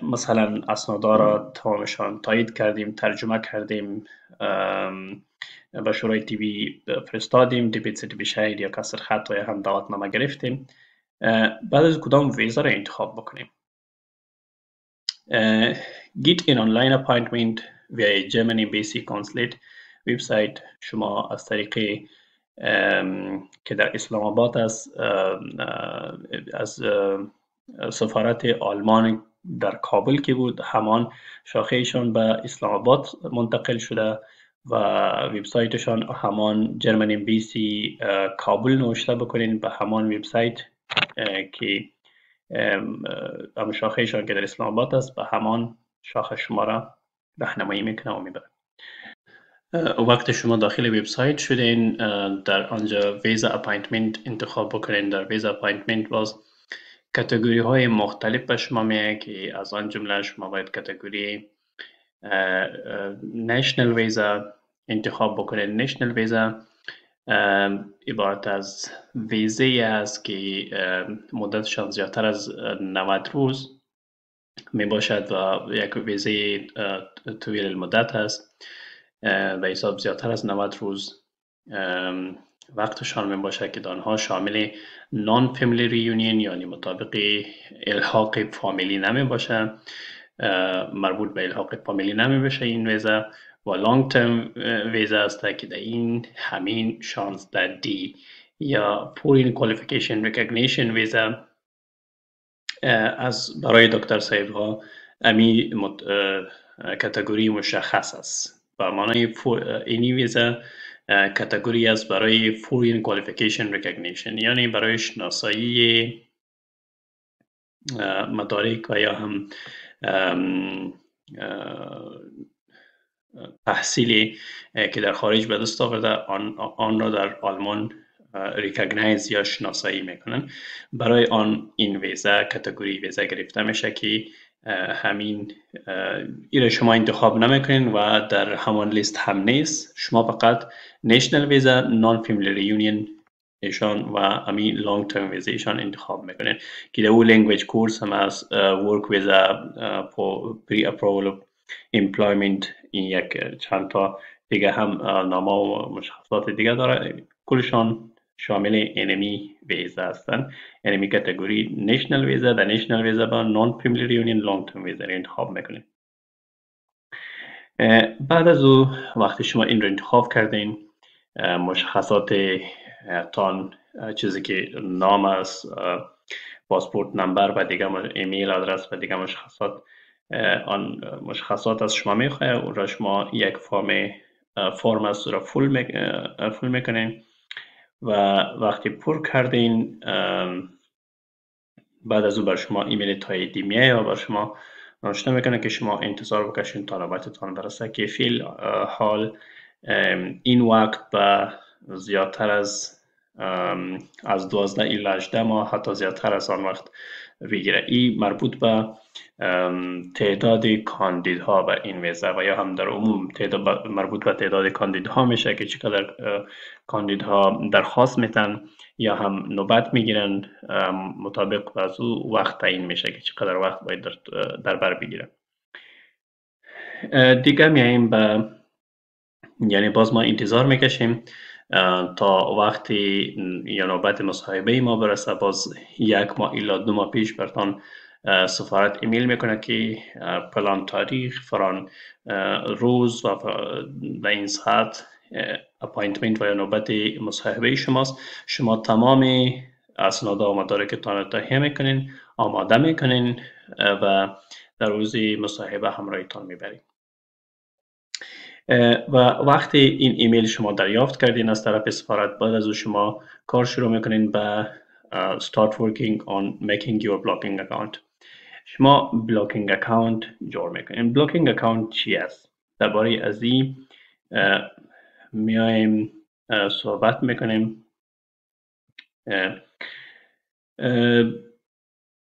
مثلا اسنادا را تمامشان تایید کردیم، ترجمه کردیم، به شورای طبی فرستادیم، دیپیت شهید یا کسر خط یا هم دعوتنامه گرفتیم، بعد از کدام ویزا را انتخاب بکنیم. Get an online appointment via German Embassy Consulate وبسایت. شما از طریق که در اسلام آباد از سفارت آلمان در کابل که بود، همان شاخهشان به اسلام آباد منتقل شده و وبسایتشان همان جرمن امبیسی کابل نوشته بکنین به همان وبسایت که هم شاخهشان که در اسلام آباد است، به همان شاخه شما را راهنمایی میکنه و میبره. وقت شما داخل وبسایت شدین، در آنجا ویزا اپاینتمنت انتخاب بکنین. در ویزا اپاینتمنت باز کاتگوری های مختلف به شما میگه که از آن جمله شما باید کاتگوری نشنل ویزا انتخاب بکنید. نشنل ویزا عبارت از ویزه است که مدتشان زیادتر از 90 روز می باشد و یک ویزه طویل المدت است. به حساب زیادتر از 90 روز وقتشان می باشد که آنها شامل نان فامیلی ریونین یعنی مطابق الحاق فامیلی نمی باشد، مربوط به الحاق فامیلی نمی بشه این ویزا، و لانگ ترم ویزا است که در این همین 16 دی یا فورین کوالیفیکیشن ریکگنیشن ویزا از برای دکتر صاحب ها امی کتگوری مشخص است. و معنای اینی ویزا کتگوری است برای فورین کوالیفیکیشن ریکگنیشن، یعنی برای شناسایی مدارک و یا هم تحصیلی که در خارج به دست آورده آن را در آلمان ریکگنایز یا شناسایی میکنن. برای آن این ویزا کتگوری ویزا گرفته میشه که همین ایره شما انتخاب نمیکنین و در همان لیست هم نیست. شما فقط نشنل ویزا، نان فامیلی ریونین ایشان و همین لانگ ترم ویزا ایشان انتخاب میکنین که در او لنگویج کورس هم از ورک ویزا، پری اپروول امپلایمنت، این یک چند تا دیگه هم نامه و مشخصات دیگه داره، کلشان شامل انمی ویزا هستن. انمی کتگوری نشنل ویزا، در نشنل ویزا با نان فامیلی ریونین لانگ ترم ویزا رو انتخاب میکنین. بعد از او وقتی شما این رو انتخاب کردین، مشخصات تان، چیزی که نام است، پاسپورت نمبر و دیگه ایمیل آدرس و دیگه مشخصات، آن مشخصات از شما میخواه، اون را شما یک فرم است را فول میکنین و وقتی پر کردین بعد از او بر شما ایمیل تاییدی میاد و بر شما نوشته میکنه که شما انتظار بکشین تا نوبتتان برسه، که فی حال این وقت به زیادتر از 12 الی 18 ماه حتی زیادتر از آن وقت بگیره. این مربوط به تعداد کاندیدها به این ویزا و یا هم در عموم مربوط به تعداد کاندیدها میشه که چقدر کاندیدها درخواست میتن یا هم نوبت میگیرن، مطابق از او وقت تعیین میشه که چقدر وقت باید در بر بگیره. دیگه میاییم به، یعنی باز ما انتظار میکشیم تا وقتی یا نوبت مصاحبه ما برسه. باز 1 ماه الی 2 ماه پیش برتان سفارت ایمیل میکنه که پلان تاریخ فران روز و به این ساعت اپاینتمنت و یا نوبت مصاحبه شماست. شما تمام اسناد و مدارکتان را تهیه میکنین، آماده میکنین و در روز مصاحبه همراهیتان میبرین. و وقتی این ایمیل شما دریافت کردین از طرف سفارت، بعد از او شما کار شروع میکنین به start working on making your blocking account. شما بلاکینگ اکاونت جور میکنین. بلاکینگ اکاونت چی است؟ درباره از این میایم صحبت میکنیم.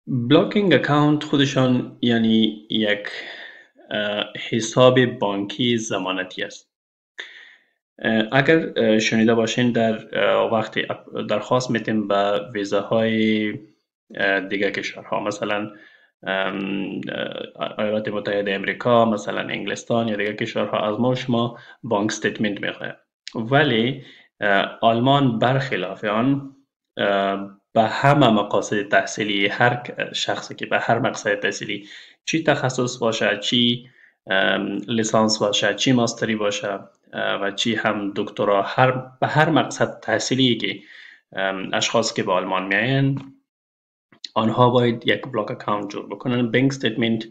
بلاکینگ اکاونت خودشان یعنی یک حساب بانکی ضمانتی است. اگر شنیده باشین در وقتی درخواست میتیم به ویزاهای دیگه کشورها، مثلا ایالات متحده امریکا، مثلا انگلستان یا دیگه کشورها، از ما شما بانک استیتمنت میخواه، ولی آلمان برخلاف آن به همه مقاصد تحصیلی هر شخصی که به هر مقصد تحصیلی، چی تخصص باشه، چی لیسانس باشه، چی ماستری باشه و چی هم دکترا، به هر مقصد تحصیلی که اشخاص که به آلمان میاین آنها باید یک بلاک اکاونت جور بکنن. بانک استیتمنت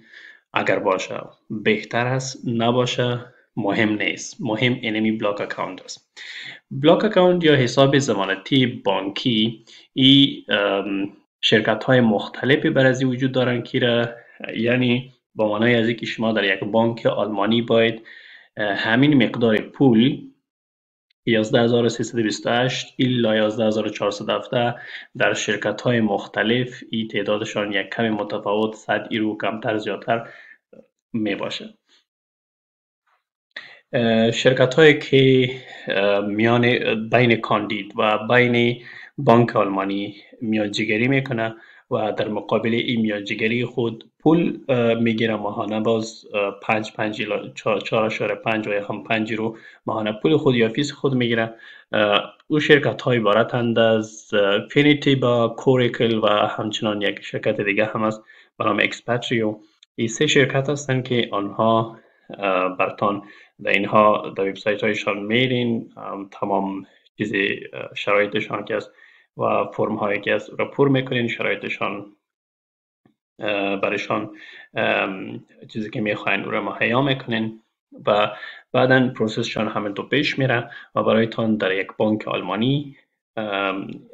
اگر باشه بهتر است، نباشه مهم نیست، مهم اینمی بلاک اکاونت است. بلاک اکاونت یا حساب ضمانتی بانکی، این شرکت های مختلفی برای وجود دارن که یعنی با معنای از اینکه شما در یک بانک آلمانی باید همین مقدار پول 11328 الی 11417 در شرکت های مختلف، این تعدادشان یک کمی متفاوت، 100 یورو کمتر زیادتر می باشه. شرکت هایی که میان بین کاندید و بین بانک آلمانی میانجیگری میکنه و در مقابل این میانجیگری خود پول میگیره ماهانه، باز 5 الی 4.5 و یا هم 5 رو ماهانه پول خود یا فیس خود میگیره. او شرکت های عبارتند از فینیتی با کوریکل و همچنان یک شرکت دیگه هم است به نام اکسپاتریو. این سه شرکت هستند که آنها برتان در اینها در وبسایت هایشان میرین، تمام چیز شرایطشان که است و فرم هایی که است را پر میکنین، شرایطشان برایشان چیزی که میخواین او را مهیا میکنین و بعدا پروسسشان همین تو پیش میره و برایتان در یک بانک آلمانی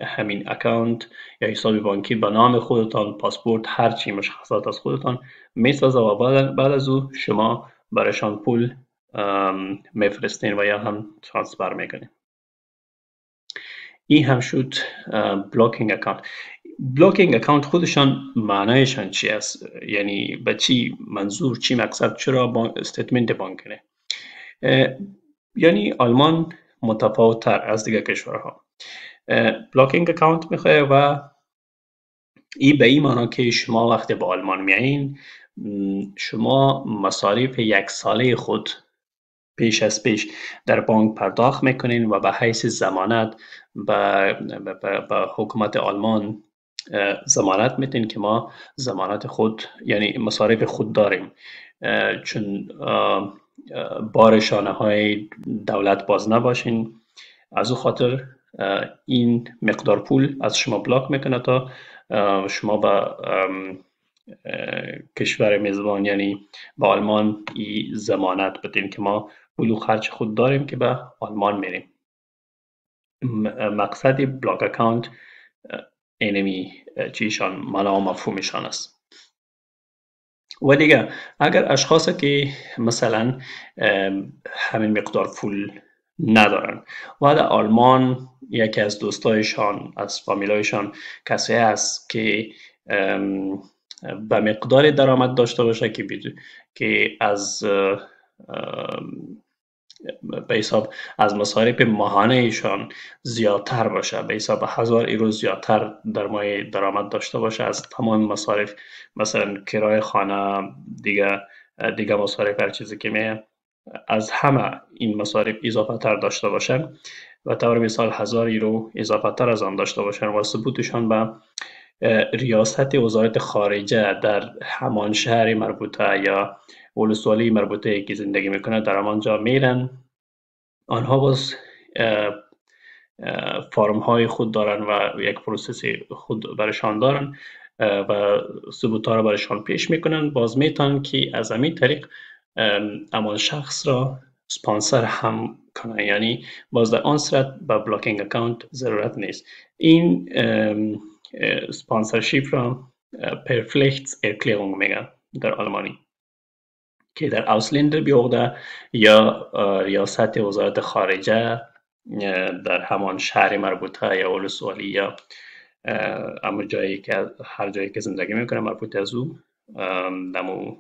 همین اکانت یا حساب بانکی به نام خودتان، پاسپورت، هرچی مشخصات از خودتان میسازه و بعد از او شما برایشان پول میفرستین و یا هم ترانسفر میکنین. این هم شد بلاکینگ اکانت. بلاکینگ اکانت خودشان معنایشان چی است؟ یعنی به چی منظور، چی مقصد، چرا استیتمنت بانکنه؟ یعنی آلمان متفاوت‌تر از دیگر کشورها بلاکینگ اکانت میخواه و این به این معنی که شما وقتی به آلمان میایین شما مصارف یک ساله خود پیش از پیش در بانک پرداخت میکنین و به حیث ضمانت به حکومت آلمان ضمانت میدین که ما ضمانت خود یعنی مصارف خود داریم، چون بار شانه های دولت باز نباشین. از او خاطر این مقدار پول از شما بلاک میکنه تا شما به کشور میزبان یعنی به آلمان ای ضمانت بدین که ما پول و خرج خود داریم که به آلمان میریم. مقصد بلاک اکانت اینمی چیشان معنا و مفهومشان است. و دیگه اگر اشخاصی که مثلا همین مقدار پول ندارن و در آلمان یکی از دوستایشان از فامیلایشان کسی هست که به مقدار درآمد داشته باشه که از به حساب از مصارف ماهانه ایشان زیادتر باشه، به حساب 1000 یورو زیادتر در ماه درآمد داشته باشه از تمام مصارف، مثلا کرایه خانه، دیگه مصارف، هر چیزی که میه از همه این مصارف اضافه تر داشته باشن و طور مثال 1000 یورو اضافه تر از آن داشته باشن و ثبوتشان به ریاست وزارت خارجه در همان شهر مربوطه یا ولسوالی مربوطه که زندگی میکنه در همانجا میرن. آنها باز فرم های خود دارن و یک پروسس خود برشان دارن و ثبوت ها را برشان پیش میکنن، باز میتونن که از همین طریق امان شخص را سپانسر هم کنن. یعنی باز در آن صورت به بلاکینگ اکانت ضرورت نیست. این سپانسرشیپ را پرفلکتس ارکلیرونگ میگن در آلمانی که در اوسلندر بیوگده یا ریاست وزارت خارجه در همان شهر مربوطه یا ولسوالی یا اما جایی که هر جایی که زندگی میکنه مربوط از او دمو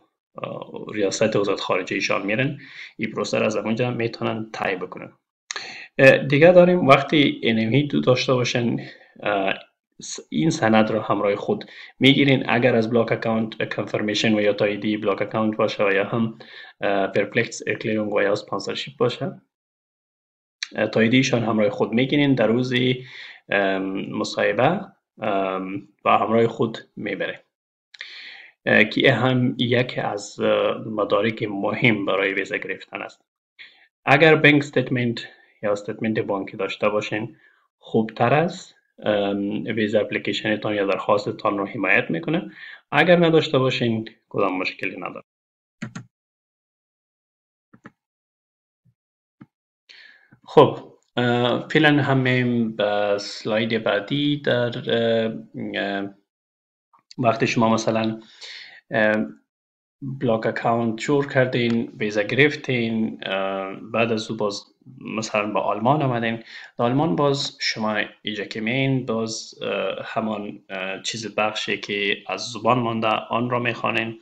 ریاست وزارت خارجه ایشان میرن، این پروسه از اونجا میتونن تایید بکنن. دیگه داریم وقتی انمی دو داشته باشن این سند را همراه خود میگیرین. اگر از بلاک اکانت کنفرمیشن و یا تاییدی بلاک اکانت باشه و یا هم پرپلکس ارکلیرونگ و یا سپانسرشیپ باشه، تاییدیشان همراه خود میگیرین، در روز مصاحبه و همراه خود میبره که هم یکی از مدارک مهم برای ویزا گرفتن است. اگر بانک استیتمنت یا استیتمنت بانکی داشته باشین خوبتر است، ویزا اپلیکیشنتان یا درخواستتان رو حمایت میکنه. اگر نداشته باشین کدام مشکلی نداره. خب فعلا همین به سلاید بعدی. در وقتی شما مثلا بلاک اکاونت شروع کردین، ویزا گرفتین، بعد از او باز مثلا با آلمان آمدین، در آلمان باز شما اینجا که میین باز همان چیز بخشی که از زبان مانده آن را میخوانین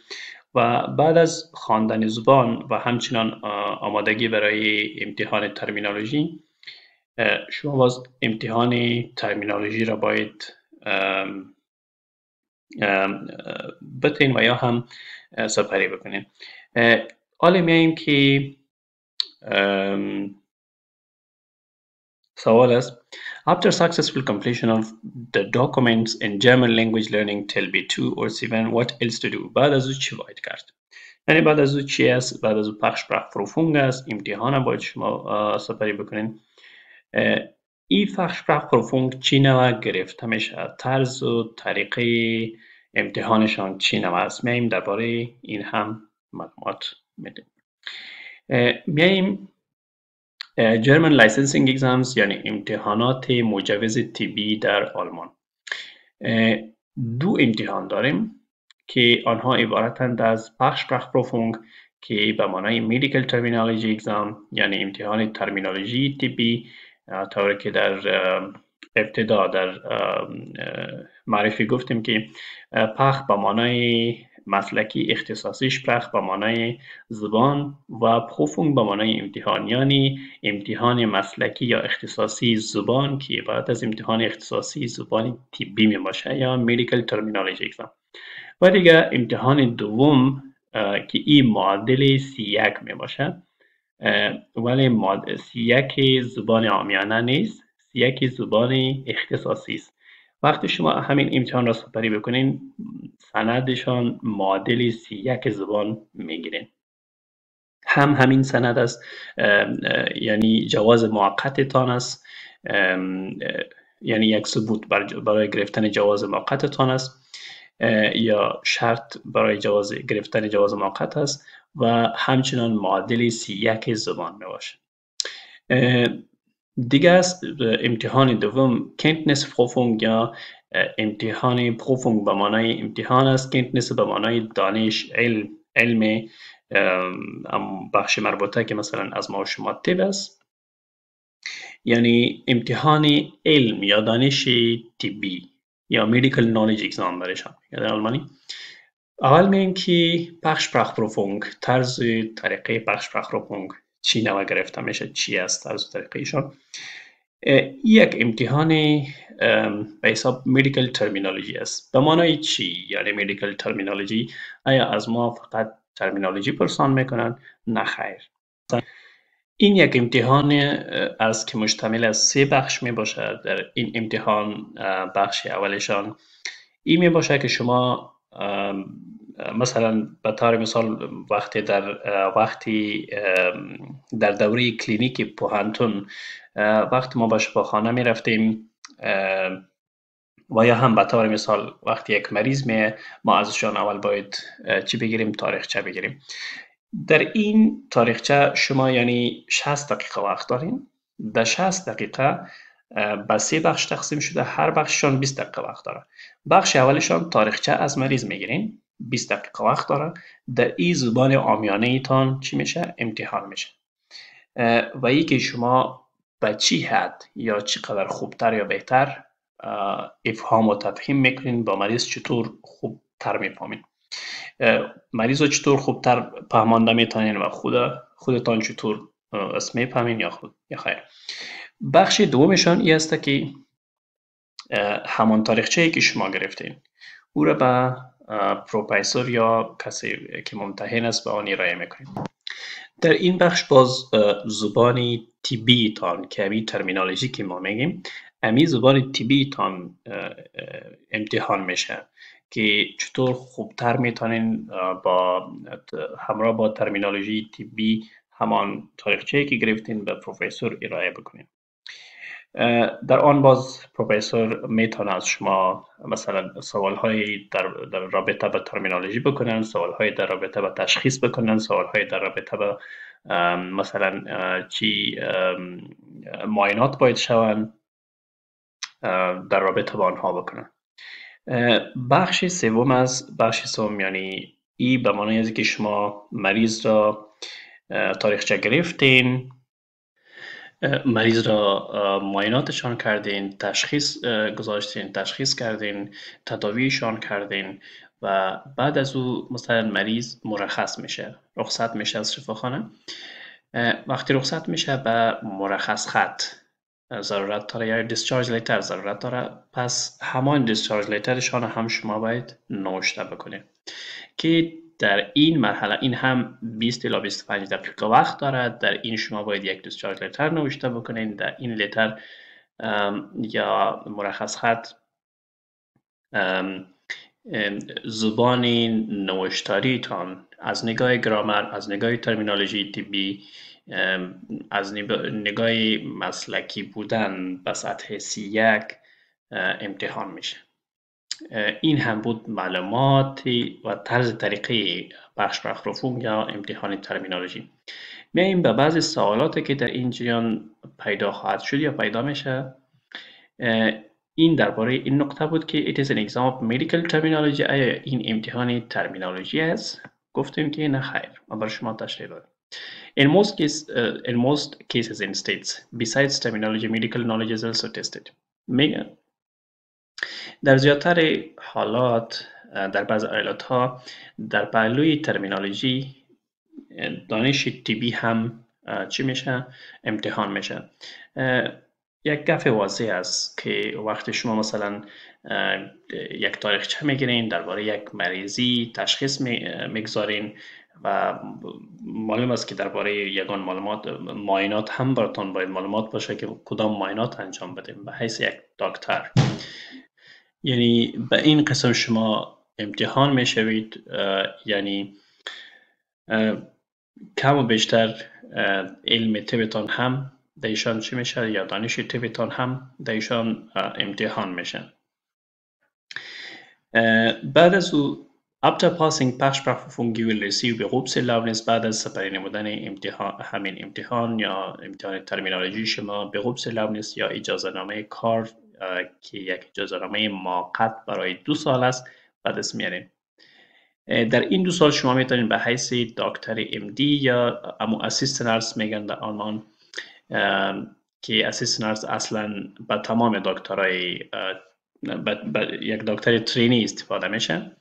و بعد از خواندن زبان و همچنان آمادگی برای امتحان ترمینولوژی، شما باز امتحان ترمینولوژی را باید بتین و یا هم سپری بکنین. حالا میاییم که سوال است: After successful completion of the documents in German language learning till B2 or C1, what else to do؟ بعد از او چی باید کرد؟ یعنی بعد از او چی است؟ بعد از او پخش Sprachprüfung است، امتحان باید شما سپری بکنین. این Sprachprüfung چی نوع گرفته میشه؟ طرز و طریقه امتحانشان چی نوع است؟ میاییم درباره این هم معلومات میدیم. میاییم German Licensing Exams یعنی امتحانات مجوز طبی در آلمان. دو امتحان داریم که آنها عبارتند از Fachsprachprüfung که به معنای Medical Terminology Exam یعنی امتحان ترمینولوژی طبی، طوری که در ابتدا در معرفی گفتیم که پخ به معنای مسلکی اختصاصی، Sprach به معنای زبان و Prüfung به معنای امتحان، یعنی امتحان مسلکی یا اختصاصی زبان که عبارت از امتحان اختصاصی زبان طبی می باشه یا Medical Terminology Exam. و دیگه امتحان دوم که این معادل C1 می باشه، ولی C1 زبان عامیانه نیست، C1 زبان اختصاصی است. وقتی شما همین امتحان را سپری بکنین، سندشان معادل C1 زبان میگیرین. همین سند است، یعنی جواز موقتتان است، یعنی یک ثبوت برای گرفتن جواز موقتتان است یا شرط برای گرفتن جواز موقت است و همچنان معادل C1 زبان می باشه. دیگه است امتحان دوم Kenntnisprüfung یا امتحان Prüfung به معنای امتحان است، Kenntnis به معنای دانش، علم، بخش مربوطه که مثلا از ما و شما طب است، یعنی امتحان علم یا دانش طبی یا Medical Knowledge Exam برشان در آلمانی. اول میگیم که Fachsprachprüfung، طرز طریقه Fachsprachprüfung چی نوع گرفته میشه، چی است طرز طریقهشان. یک امتحان به حساب Medical Terminology است. به معنای چی؟ یعنی Medical Terminology آیا از ما فقط ترمینولوژی پرسان میکنن؟ نه خیر. این یک امتحان است که مشتمل از 3 بخش می باشد. در این امتحان بخش اولشان این می باشد که شما مثلا به طور مثال وقتی در دوره کلینیک پوهنتون وقتی ما به شفاخانه می رفتیم و یا هم به طور مثال وقتی یک مریض ما ازشان اول باید چی بگیریم؟ تاریخچه بگیریم. در این تاریخچه شما یعنی 60 دقیقه وقت دارین. در 60 دقیقه به 3 بخش تقسیم شده، هر بخششان 20 دقیقه وقت داره. بخش اولشان تاریخچه از مریض میگیرین، 20 دقیقه وقت داره. در این زبان عامیانه ایتان چی میشه؟ امتحان میشه. و ای که شما به چی حد یا چقدر خوبتر یا بهتر افهام و تفهیم میکنین، با مریض چطور خوبتر میفهمین، مریض رو چطور خوبتر فهمانده میتونین و خودتان چطور اسم میفهمین یا خیر. بخش دومشان این است که همان تاریخچه‌ای که شما گرفتین او را به پروفسور یا کسی که ممتحن است به آن ارائه میکنین. در این بخش باز زبانی طبی تان که همین ترمینولوژی که ما میگیم، همین زبان طبی تان امتحان میشه که چطور خوبتر میتونین همراه با ترمینولوژی طبی همان تاریخچه‌ای که گرفتین به پروفسور ارائه بکنین. در آن باز پروفسور میتونه از شما مثلا سوال‌های در رابطه با ترمینولوژی بکنن، سوال‌های در رابطه با تشخیص بکنن، سوال‌های در رابطه با مثلا چی معاینات باید شون در رابطه با آنها بکنن. بخش سوم یعنی این به معنی است که شما مریض را تاریخچه گرفتین، مریض را معایناتشان کردین، تشخیص گذاشتین، تشخیص کردین، تداویشان کردین و بعد از او مثلا مریض مرخص میشه، رخصت میشه از شفاخانه. وقتی رخصت میشه به مرخص خط ضرورت داره یا دیسچارج لیتر ضرورت داره، پس همان دیسچارج لیترشان هم شما باید نوشته بکنید که در این مرحله این هم 20 الی 25 دقیقه وقت دارد. در این شما باید یک دیسچارج لیتر نوشته بکنید. در این لیتر یا مرخص خط زبان نوشتاریتان از نگاه گرامر، از نگاه ترمینولوژی طبی، از نگاه مسلکی بودن به سطح C1 امتحان میشه. این هم بود معلومات و طرز طریقه بخش مخروفون یا امتحان ترمینولوژی. میاییم به بعضی سوالاتی که در این جریان پیدا خواهد شد یا پیدا میشه. این درباره این نقطه بود که it is an exam of medical terminology. آیا این امتحان ترمینولوژی است؟ گفتیم که نه خیر. من برای شما تشریح دادم. In most cases in states, besides terminology, medical knowledge is also tested. در زیادتر حالات در بعض ایالات ها در پهلوی ترمینولوژی دانش طبی هم چی میشه؟ امتحان میشه. یک گفت واضح است که وقتی شما مثلا یک تاریخچه میگیرین درباره یک مریضی تشخیص میگذارین و معلوم است که درباره یگان معاینات هم براتون باید معلومات باشه که کدام معاینات انجام بدیم به حیث یک دکتر. یعنی به این قسم شما امتحان میشوید، یعنی کم و بیشتر علم طبتان هم دیشان چی میشه یا دانش طبتان هم دیشان امتحان میشه. بعد از او after passing Fachsprachprüfung you will receive Berufserlaubnis. بعد از سپری نمودن همین امتحان یا امتحان ترمینولوژی شما Berufserlaubnis یا اجازه نامه کار که یک اجازه نامه موقت برای 2 سال است بعد از میارین. در این 2 سال شما میتونید به حیث دکتر MD یا اسیستنت نرس میگن در آلمان که اسیستنت نرس اصلا به تمام دکترای یک دکتر ترینی استفاده میشه،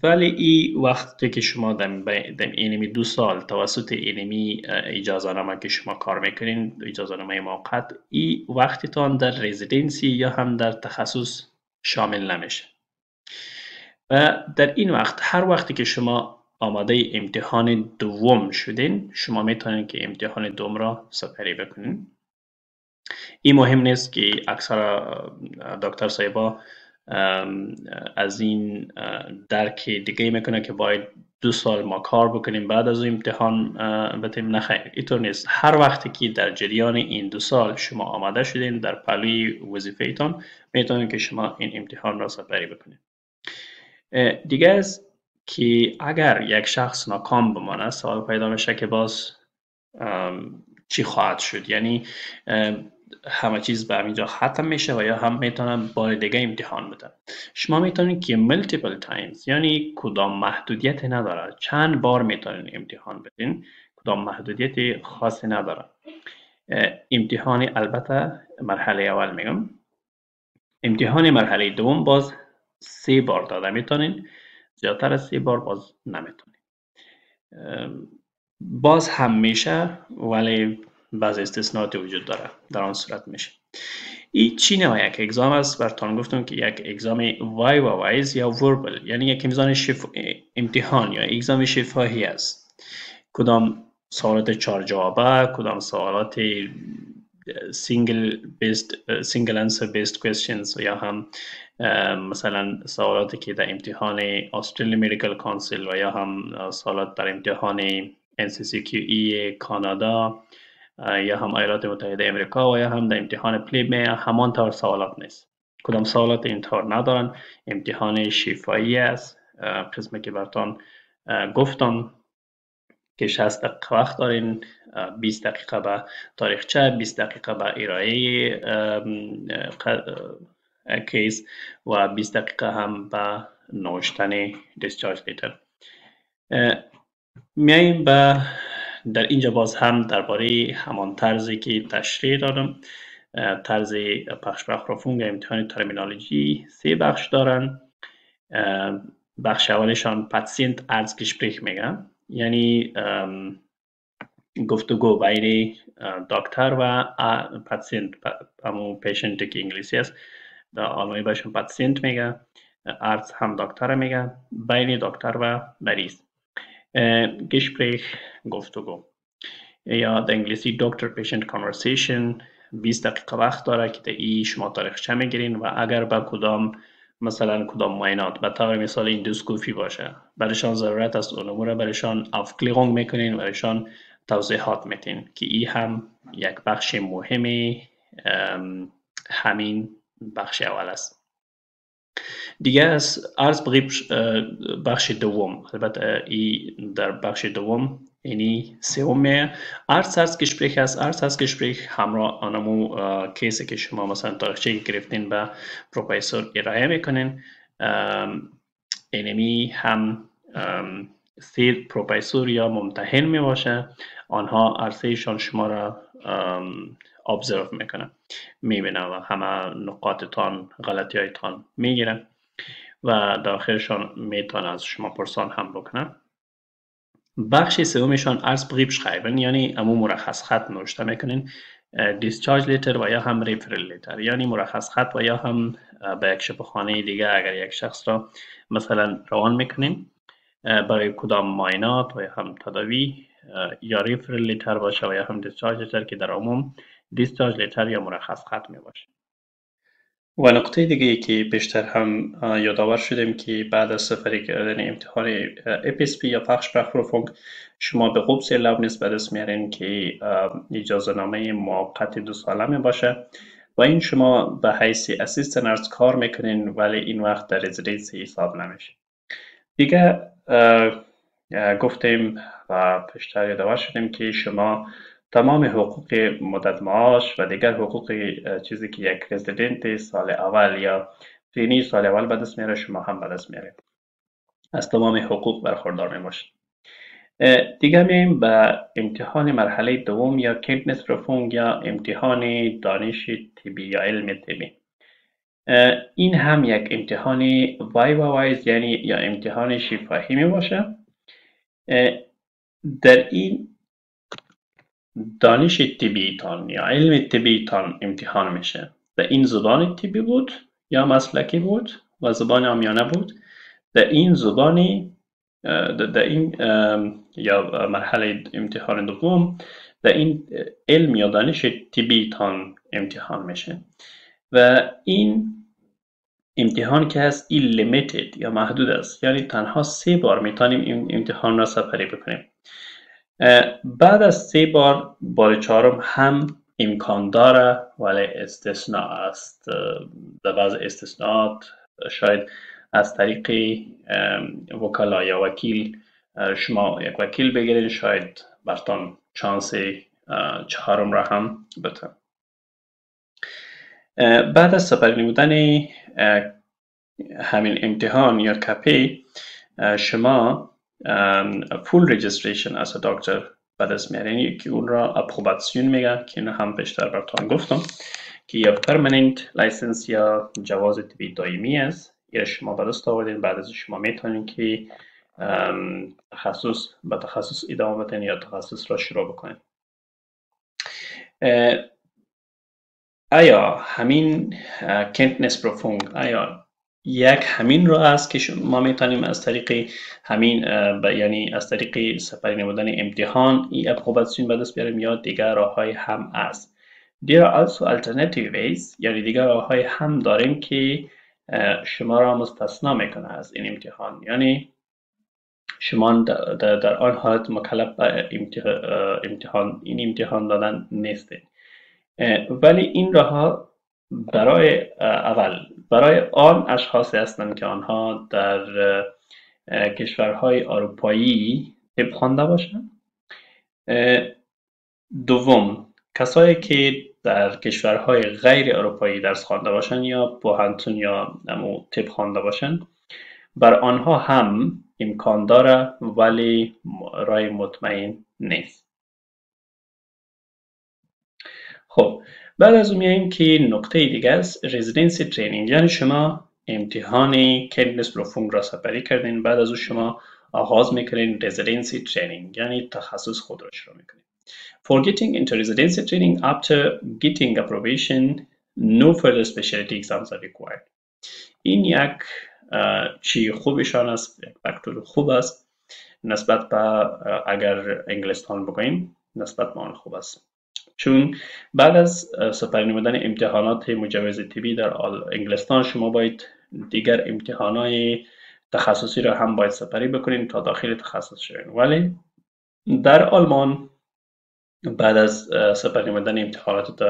ولی این وقتی که شما در اینمی 2 سال توسط اینمی اجازه نامه که شما کار میکنین، اجازه نامه موقت، این وقتتان در رزیدنسی یا هم در تخصص شامل نمیشه. و در این وقت هر وقتی که شما آماده امتحان دوم شدین شما میتونید که امتحان دوم را سپری بکنین. این مهم نیست که اکثر دکتر صاحبا از این درک دیگه میکنه که باید 2 سال ما کار بکنیم بعد از امتحان بتیم. نخیر، اینطور نیست. هر وقتی که در جریان این 2 سال شما آماده شدین در پهلوی وظیفه ایتان میتونید که شما این امتحان را سپری بکنید. دیگه است که اگر یک شخص ناکام بمانه سوال پیدا میشه که باز چی خواهد شد، یعنی همه چیز به همینجا ختم میشه و یا هم میتونم بار دیگه امتحان بدم. شما میتونید که multiple times، یعنی کدام محدودیت نداره، چند بار میتونید امتحان بدین، کدام محدودیت خاصی نداره. امتحان البته مرحله اول میگم، امتحان مرحله دوم باز 3 بار داده میتونین، زیادتر از 3 بار باز نمیتونین. باز هم میشه ولی بعض استثناءاتی وجود داره، در آن صورت میشه. این چی نوع یک اگزام است؟ براتون گفتم که یک اگزام وای و وایز یا وربل، یعنی یک امتحان یا اگزام شفاهی است. کدام سوالات 4 جوابه، کدام سوالات single answer based questions و یا هم مثلا سوالاتی که در امتحان Australian Medical Council و یا هم سوالات در امتحان NCCQE کانادا یا هم ایالات متحده امریکا و یا هم در امتحان پلیب همان طور سوالات نیست. کدام سوالات این طور ندارن. امتحان شفاهی است، قسمی که براتون گفتم که 60 دقیقه وقت دارین، 20 دقیقه به تاریخچه، 20 دقیقه به ارائه کیس و 20 دقیقه هم به نوشتن دیسچارج لیتر. میاییم به در اینجا باز هم درباره همان طرزی که تشریح دادم، طرز پخش برخورفونگ امتحان ترمینولوژی 3 بخش دارن. بخش اولشان پاتسینت ارزگespräch میگه، یعنی گفتگو بین دکتر و پاتسینت، همون پیشنت که انگلیسی است، در آلمانی بهشون پاتسینت میگه، ارز هم دکتر میگه، بین دکتر و مریض. گشپریخ گفتگو، یا در انگلیسی دکتر پیشنت کانورسیشن 20 دقیقه وقت داره که ای شما تاریخچه میگیرین و اگر با کدام مثلا کدام معاینات به طور مثال اندوسکوپی باشه برایشان ضرورت است اون امور برایشان افکلیرونگ میکنین، برایشان توضیحات میتین که ای هم یک بخش مهمی همین بخش اول است. دیگه از عرض بقیب بخش دوم، البته ای در بخش دوم یعنی سوم ارزگespräch است. ارزگespräch همراه آنمو کیسی که شما مثلا تاریخچه گرفتین به پروفسور ارائه میکنین، اینمی هم سه پروفسور یا ممتحن می باشه، آنها عرصهشان شما را observe میکنه، میبینه و همه نقاطتان غلطی هایتان میگیره و داخلشان میتونه از شما پرسان هم بکنه. بخش سومشان ارزبریف schreiben، یعنی امو مرخص خط نوشته میکنین، دیسچارج لیتر و یا هم ریفرل لیتر، یعنی مرخص خط و یا هم به یک شفاخانه دیگه اگر یک شخص را مثلا روان میکنین برای کدام معاینات و یا هم تداوی، یا ریفرل لیتر باشه و یا هم دیسچارج لیتر که در عموم دیسچارج لیتر یا مرخص خط می باشه. و نقطه دیگه ای که بیشتر هم یادآور شدیم که بعد از سپری کردن امتحان FSP یا Fachsprachprüfung شما به قبض Erlaubnis به دست میارین که اجازه نامه موقت 2 ساله می باشه و این شما به حیث اسیستن ارز کار میکنین ولی این وقت در رزیدنسی حساب نمیشه. دیگه گفتیم و بیشتر یادآور شدیم که شما تمام حقوق مدت معاش و دیگر حقوق چیزی که یک رزیدنت سال اول یا ترینی سال اول به دست میاره شما هم به دست میارید، از تمام حقوق برخوردار میباشید. دیگه میایم به امتحان مرحله دوم یا Kenntnisprüfung یا امتحان دانش طبی یا علم طبی. این هم یک امتحان وایز یعنی یا امتحان شفاهی می باشه. در این دانش طبیتان یا علم طبیتان امتحان میشه. در این زبان طبی بود یا مسلکی بود و زبان عامیانه بود. در این زبانی در این یا مرحله امتحان دوم در این علم یا دانش طبیتان امتحان میشه و این امتحان که هست این لیمیتد یا محدود است، یعنی تنها 3 بار میتونیم این امتحان را سپری بکنیم. بعد از 3 بار بار 4 هم امکان داره ولی استثناء است. در بعض استثناءات شاید از طریق وکلا یا وکیل شما یک وکیل بگیرین، شاید برتان چانس 4 را هم بده. بعد از سپری نمودن همین امتحان یا کپی شما فول رجیستریشن از دکتر به دست میارین که اون را اپروباسیون میگه که اینو هم بیشتر براتون گفتم که یا پرمننت لایسنس یا جواز طبی دائمی است. یا شما به دست آوردین، بعد از شما میتونین که تخصص به تخصص ادامه بدین یا تخصص را شروع بکنین. آیا همین Kenntnisprüfung آیا یک همین راه است که ما میتونیم از طریق همین یعنی از طریق سپری نمودن امتحان این اپروباسیون به دست بیاریم یا دیگر راه های هم است؟ There are also alternative ways، یعنی دیگر راه های هم داریم که شما را مستثنا میکنه از این امتحان، یعنی شما در آن حالت مکلف به امتحان دادن نیستید. ولی این راه ها برای آن اشخاصی هستند که آنها در کشورهای اروپایی طب خوانده باشند. دوم، کسایی که در کشورهای غیر اروپایی درس خوانده باشند یا پوهنتون یا طب خوانده باشند، بر آنها هم امکان داره ولی رای مطمئن نیست. خب بعد از اون میاییم که نقطه دیگه است رزیدنسی ترینینگ، یعنی شما امتحان کندنس بلوفونگ را سپری کردین. بعد از او شما آغاز میکنین رزیدنسی ترینینگ، یعنی تخصص خود را شروع میکنین. For getting into residency training after getting approbation, no further specialty exams are required. این یک چی خوبشان است، یک فاکتور خوب است نسبت به اگر انگلستان بگوییم، نسبت به آن خوب است، چون بعد از سپری نمودن امتحانات مجوز طبی در انگلستان شما باید دیگر امتحانات تخصصی را هم باید سپری بکنین تا داخل تخصص شوین. ولی در آلمان بعد از سپری نمودن امتحانات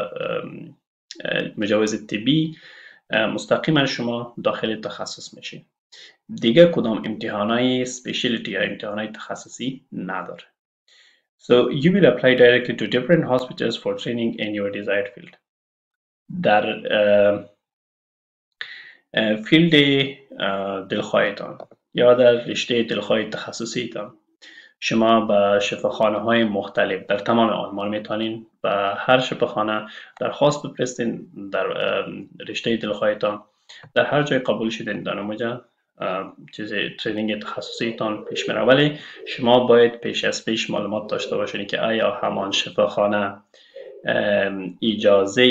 مجوز طبی مستقیما شما داخل تخصص میشین، دیگه کدام امتحانای سپیشلیتی یا امتحانای تخصصی نداره. So you will apply directly to different hospitals for training in your desired field. در فیلد دلخواهتان یا در رشته دلخواه تخصصیتان شما به شفاخانه های مختلف در تمام آلمان میتونین و هر شفاخانه درخواست بفرستین در رشته دلخواهتان، در هر جای قبول شدین در اونجا چیز ترینینگ تخصصیتان پیش میره. ولی شما باید پیش از پیش معلومات داشته باشین که آیا همان شفاخانه اجازه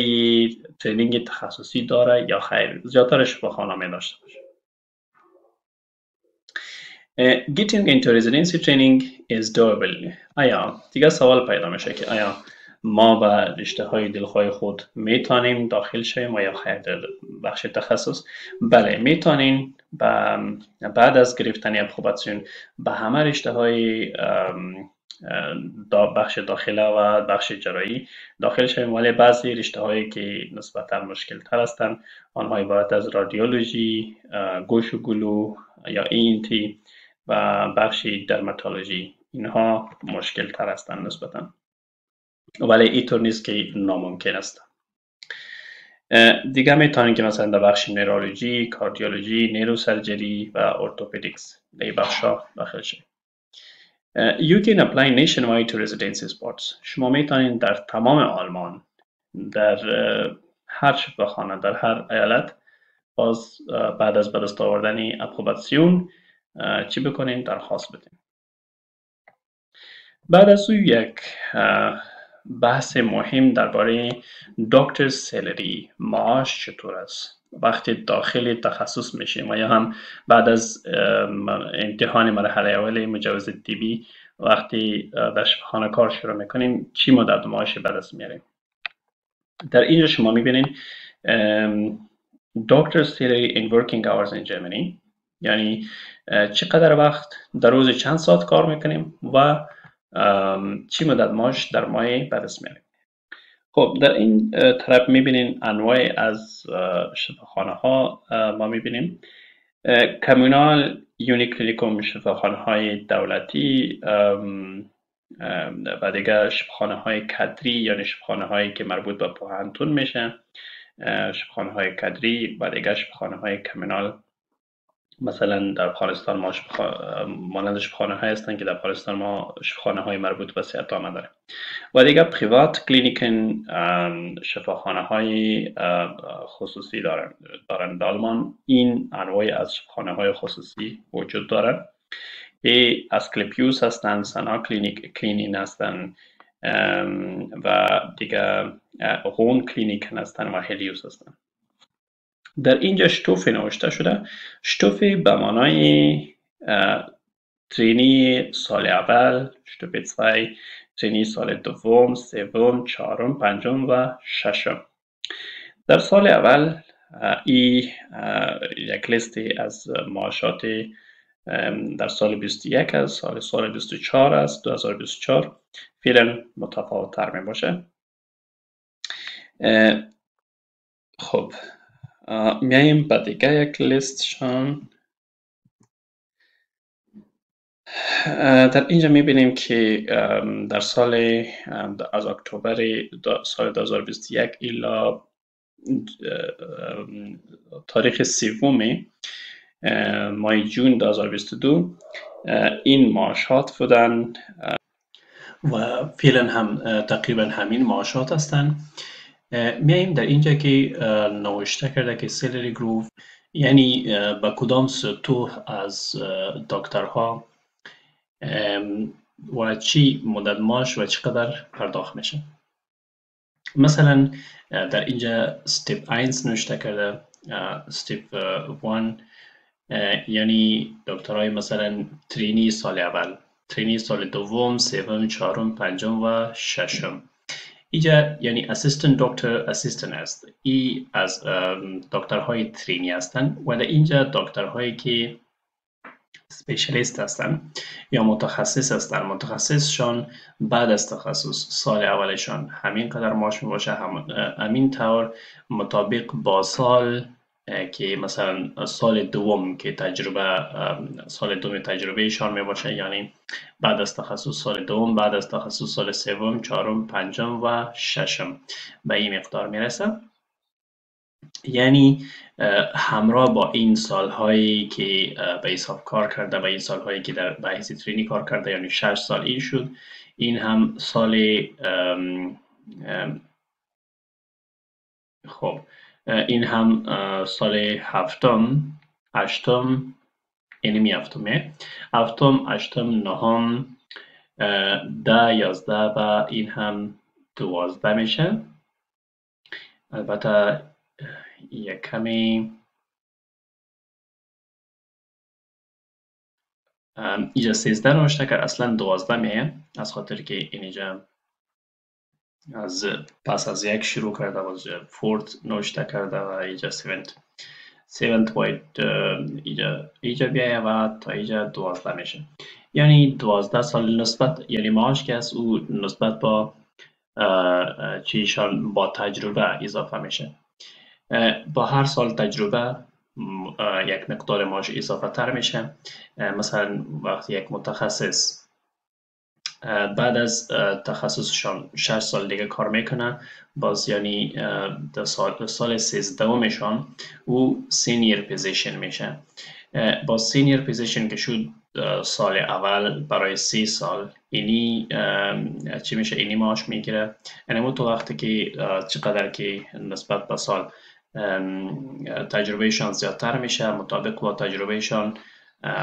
ترینینگ تخصصی داره یا خیر. زیادتر شفاخانه می داشته باشه. Getting into residency training is doable. آیا دیگه سوال پیدا میشه که آیا ما به رشته های دلخواه خود میتونیم داخل شویم و یا خیر در بخش تخصص؟ بله میتونین بعد از گرفتن اپروباسیون به همه رشته های بخش داخله و بخش جراحی داخل شویم، ولی بعضی رشته هایی که نسبتا مشکل تر هستند آنها عبارت از رادیولوژی، گوش و گلو یا ENT و بخش درماتولوژی، اینها مشکل تر هستند نسبتا، ولی اینطور نیست که ناممکن است. دیگه میتونید که مثلا در بخش نورولوژی، کاردیولوژی، نیروسرجری و ارتوپدیکس در این بخشا داخل شوید. You can apply nationwide to residency spots. شما میتونید در تمام آلمان در هر شفاخانه در هر ایالت باز بعد از بدست آوردن اپروباسیون چی بکنین؟ درخواست بدین. بعد از او یک بحث مهم درباره دکتر سالری، معاش چطور است وقتی داخل تخصص میشیم و یا هم بعد از امتحان مرحله اول مجوز طبی وقتی در شفاخانه کار شروع میکنیم چی مدت معاش به دست میاریم. در اینجا شما میبینین دکتر سالری in working hours in Germany، یعنی چقدر وقت در روز چند ساعت کار میکنیم و چی مدت معاش در ماه به دست میاریم. خب در این طرف میبینین انواع از شفاخانه ها ما میبینیم کمونال، یونیکلینیکوم، شفاخانه های دولتی و دیگه شفاخانه های کدری یعنی شفاخانه هایی که مربوط به پوهنتون میشه، شفاخانه های کدری و دیگه شفاخانه های کمونال. مثلا در پاکستان ما مانند شفاخانه های هستند که در پاکستان ما شفاخانه های مربوط به صحت عامه داریم و دیگه پریوات کلینیکن، شفاخانه های خصوصی دارن. در آلمان این انواع از شفاخانه های خصوصی وجود دارن. اسکلپیوس هستند، سنا کلینین هستند و دیگه غون کلینیکن هستند و هلیوس هستند. در اینجا شتوف نوشته شده. شتوف به معنای ترینی سال اول، شتوف 2، ترینی سال دوم، سوم، چهارم، پنجم و ششم. در سال اول این یک لیستی از معاشات در سال 21 است، سال 24 است، 2024 فعلا متفاوت تر می باشه. خب میاییم به دیگه یک لیستشان. در اینجا میبینیم که در سال از اکتبر سال 2021 الی تاریخ 3 ماه جون 2022 این معاشات بودن و فعلا هم تقریبا همین معاشات هستند. میاییم در اینجا که نوشته کرده که سالری گروف یعنی به کدام سطوح از دکترها و چی مدت معاش و چقدر پرداخت میشه؟ مثلا در اینجا استپ 1 نوشته کرده، استپ 1 یعنی دکترهای مثلا ترینی سال اول، ترینی سال دوم، سوم، چهارم، پنجم و ششم. اینجا یعنی اسیستنت دکتر اسیستنت است. ای از دکترهای ترینی هستند و در اینجا دکترهایی که سپیشلیست هستن یا متخصص هستن. متخصصشان بعد از تخصص سال اولشان همین قدر معاش می باشه، همین طور مطابق با سال که مثلا سال دوم که تجربه، سال دوم تجربهشان می باشه، یعنی بعد از تخصص سال دوم، بعد از تخصص سال سوم، چهارم، پنجم و ششم به این مقدار میرسه. یعنی همراه با این سالهایی که به حساب کار کرده، به این سالهایی که در بحث ترینی کار کرده، یعنی 6 سال این شد، این هم سال خب این هم سال هفتم، هشتم، اینمی هفتمه، هفتم، هشتم، نهم، 10، 11 و این هم 12 میشه. البته یک کمی اینجا 13 نوشته کرد، اصلا 12 میه، از خاطر که اینجا از پس از یک شروع کرده و فورت نوشته کرده و اینجا 7 باید اینجا بیایه و تا اینجا 12 میشه. یعنی 12 سال نسبت، یعنی معاش که از او نسبت با چیشان با تجربه اضافه میشه. با هر سال تجربه یک مقدار معاش اضافه تر میشه. مثلا وقتی یک متخصص بعد از تخصصشان 6 سال دیگه کار میکنه، باز یعنی در سال 13 مشان او سینیر پوزیشن میشه. با سینیر پوزیشن که شد سال اول برای 3 سال، اینی چی میشه؟ اینی معاش میگیره. یعنی تو وقتی که چقدر که نسبت به سال تجربهشان زیادتر میشه، مطابق با تجربهشان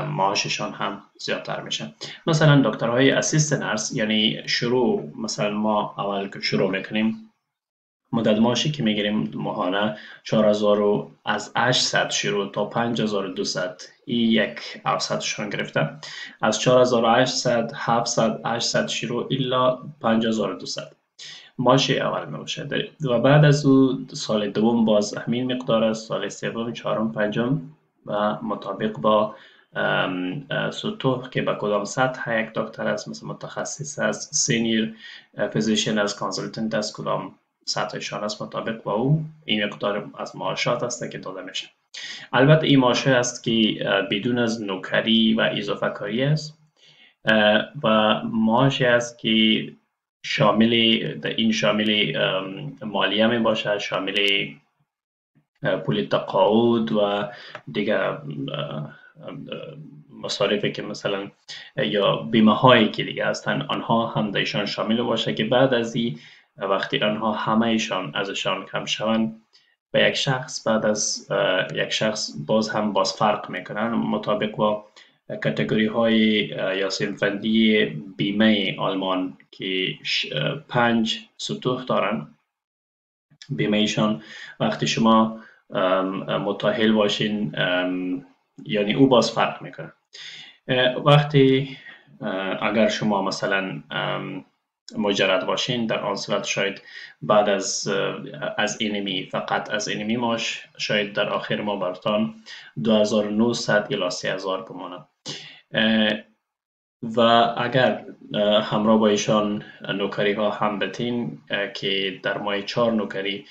معاششان هم زیادتر میشه. مثلا دکترهای اسیستنت نرس، یعنی شروع، مثلا ما اول که شروع میکنیم مدت معاشی که میگیریم ماهانه 4000 از 800 شروع تا 5200، این یک اوسطشان گرفته. از 4800، 700، 800 شروع الا 5200 معاش اول می باشه. و بعد از او سال دوم باز همین مقدار است، سال سوم، چهارم، پنجم و مطابق با سطوح که به کدام سطح یک دکتر است، مثل متخصص است، سینیر فیزیشن است، کانسلتنت است، کدام سطحشان است، مطابق با او این مقدار از معاشات است که داده میشه. البته این معاش است که بدون از نوکری و اضافه کاری است و معاشی است که شامل این شامل مالیه می باشد، شامل پول تقاعد و دیگر مصارفی که مثلا یا بیمه هایی که دیگه هستن، آنها هم دایشان شامل باشه که بعد از این وقتی آنها همه ایشان ازشان کم شوند به یک شخص، بعد از یک شخص باز فرق میکنن مطابق با کاتگوری های یا صنف‌بندی بیمه آلمان که 5 سطوح دارن. بیمه ایشان وقتی شما متأهل باشین یعنی او باز فرق میکنه. وقتی اگر شما مثلا مجرد باشین، در آن صورت شاید بعد از اینمی، فقط از اینمی ماش شاید در آخر ما برتان 2900 الی 3000 بمانه. و اگر همراه با ایشان نوکری ها هم بتین که در ماه 4 نوکری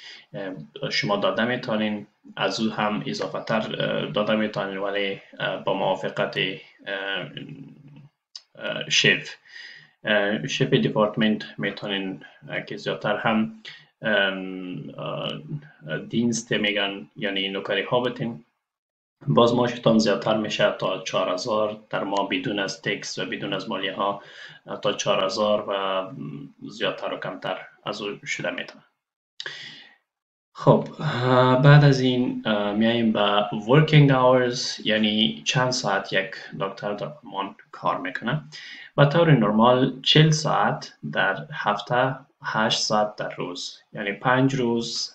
شما داده میتونین، از او هم اضافه تر داده میتونین، ولی با موافقت شف دیپارتمنت میتونین که زیادتر هم دینست میگن، یعنی نوکری ها بتین. باز معاشتان زیادتر میشه تا 4000 در ماه بدون از تکس و بدون از مالیه ها، تا 4000 و زیادتر و کمتر از او شده میتونه. خب بعد از این میایم به working hours، یعنی چند ساعت یک دکتر در آلمان کار میکنه. به طور نرمال 40 ساعت در هفته، 8 ساعت در روز، یعنی 5 روز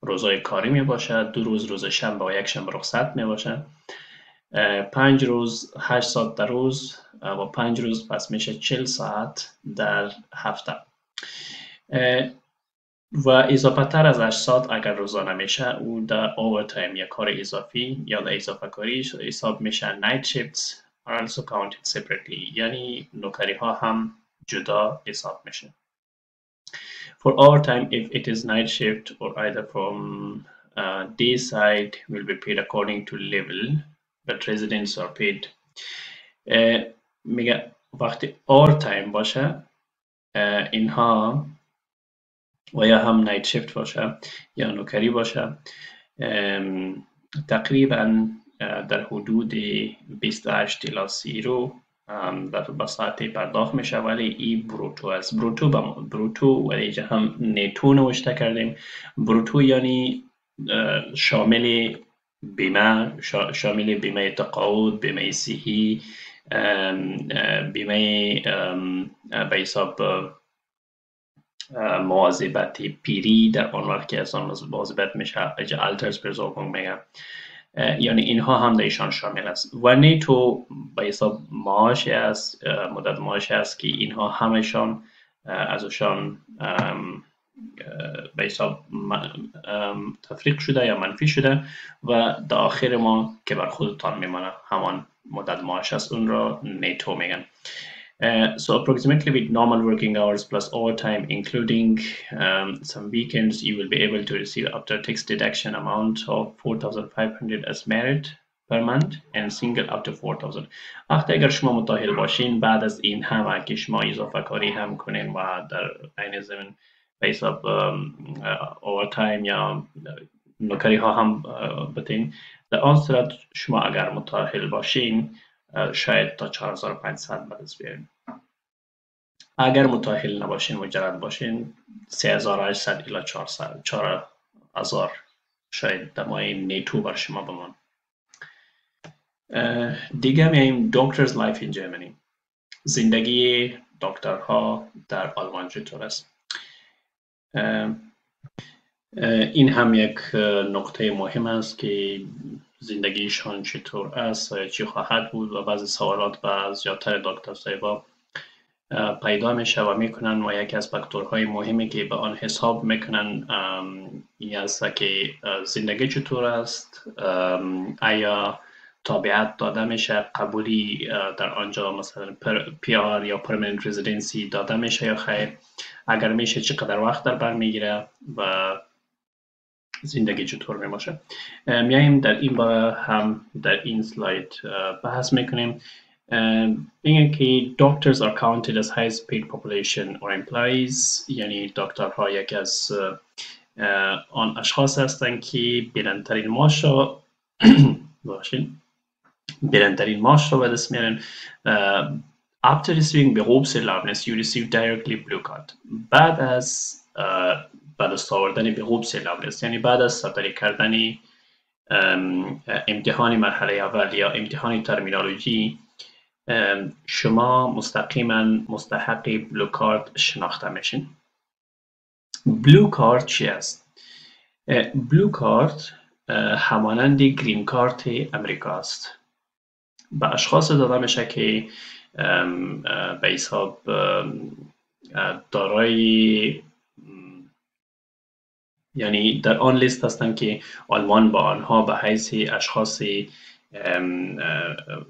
روزای کاری می باشه، 2 روز روز شنبه و یک شنبه رخصت می باشه. 5 روز 8 ساعت در روز و 5 روز پس میشه 40 ساعت در هفته. و اضافه تر از 8 ساعت اگر روزانه میشه او در overtime یا کار اضافی یا در اضافه کاری حساب میشه. night shifts are also counted separately، یعنی نوکری ها هم جدا حساب میشه. For overtime, if it is night shift or either from day side, will be paid according to level, but residents are paid. میگه وقتی overtime باشه اینها و یا هم نایت شیفت باشه یا نوکری باشه تقریبا در حدود 28 الی 30 رو در ساعتی پرداخت میشه، ولی این بروتو است. بروتو ولی اینجا هم نیتو نوشته کردیم. بروتو یعنی شامل بیمه تقاعد، بیمه صحی، بیمه به حساب مواظبت پیری در آن وقت که از آن مواظبت میشه Altersversorgung میگن، یعنی اینها هم در ایشان شامل است. و نیتو به حساب معاش است، مدت معاش است که اینها همشان ازشان به حساب تفریق شده یا منفی شده و در آخر ما که بر خودتان میمانه همان مدت معاش است، اون را نیتو میگن. So approximately with normal working hours plus overtime, including some weekends, you will be able to receive after tax deduction amount of 4,500 as merit per month and single up to 4,000. اگر شما متأهل باشین بعد از این هم که شما اضافه کاری هم کنین و در عین زمین به حساب overtime یا نوکری ها هم بتین، در آن صورت شما اگر متأهل باشین شاید تا 4,500 به دست بیارین. اگر متأهل نباشین، مجرد باشین، 3,800 الی 4,000 شاید دمای نیتو بر شما بمان. دیگه میاییم Doctor's Life in Germany. زندگی دکترها در آلمان چطور است؟ این هم یک نقطه مهم است که زندگیشان چطور است، چی خواهد بود و بعضی سوالات و زیادتر دکتر صاحبا پیدا میشه و میکنن و یکی از فاکتورهای مهمی که به آن حساب میکنن این است که زندگی چطور است، آیا تابعیت داده میشه، قبولی در آنجا مثلا PR یا پرمننت رزیدنسی داده میشه یا خیر، اگر میشه چقدر وقت در بر میگیره و زندگی چطور میباشه. میاییم در این باره هم در این سلاید بحث میکنیم. اینه که doctors are counted as highest paid population or employees، یعنی دکترها یکی از آن اشخاص هستند که بلندترین معاش را به دست میارن. After receiving Berufserlaubnis you receive directly blue card. بعد از دست آوردن Berufserlaubnis، یعنی بعد از صادری کردن امتحان مرحله اول یا امتحان ترمینولوژی، شما مستقیما مستحق بلو کارت شناخته میشین. بلو کارت چی است؟ بلو کارت همانند گرین کارت امریکا است. به اشخاص داده میشه که به حساب دارای، یعنی در آن لیست هستند که آلمان با آنها به حیث اشخاص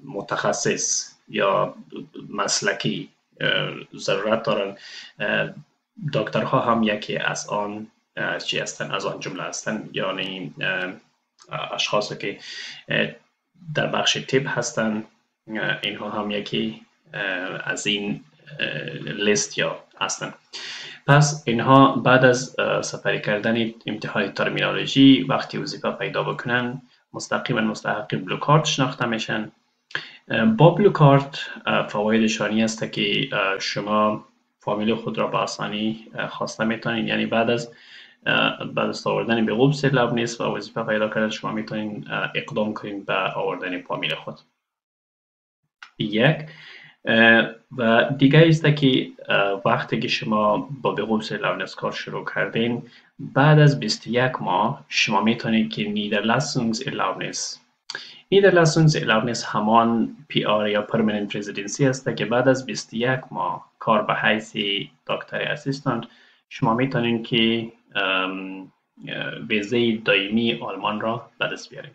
متخصص یا مسلکی ضرورت دارن. دکترها هم یکی از آن چی هستند، از آن جمله هستند، یعنی اشخاصی که در بخش طب هستند، اینها هم یکی از این لیست یا هستند. پس اینها بعد از سپری کردن امتحان ترمینولوژی وقتی وظیفه پیدا بکنن مستقیما مستحق بلو کارت شناخته میشن. با بلو کارت فوایدش آنی است که شما فامیل خود را به آسانی خواسته میتونید، یعنی بعد از بعد از آوردن به قوب سیلاب نیست و وظیفه پیدا کرده شما میتونین اقدام کنین به آوردن فامیل خود. یک و دیگه است که وقتی که شما با به قوب سیلاب نیست کار شروع کردین، بعد از 21 ماه شما میتونید که نیدرلسونز erlaubnis نیدرلسونز erlaubnis همان PR یا پرمننت رزیدنسی است که بعد از 21 ماه کار به حیث دکتر اسیستانت شما میتونین که ویزه دائمی آلمان را به دست بیارین،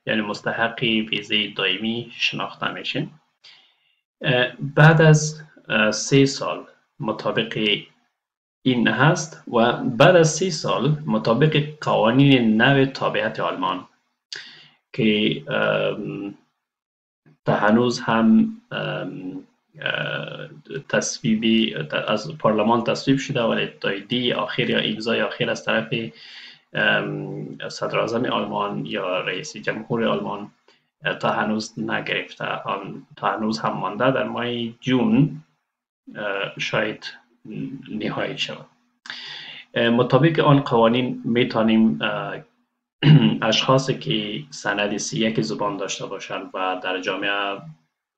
یعنی مستحق ویزه دائمی شناخته میشین. بعد از 3 سال مطابق این هست و بعد از 3 سال مطابق قوانین نو تابعیت آلمان که تا هنوز هم تصویبی از پارلمان تصویب شده، ولی تاییدی آخر یا امضای آخر از طرف صدر اعظم آلمان یا رئیس جمهور آلمان تا هنوز نگرفته. تا هنوز هم مانده، در ماه جون شاید نهایی شود. مطابق آن قوانین میتونیم اشخاصی که سند C1 زبان داشته باشند و در جامعه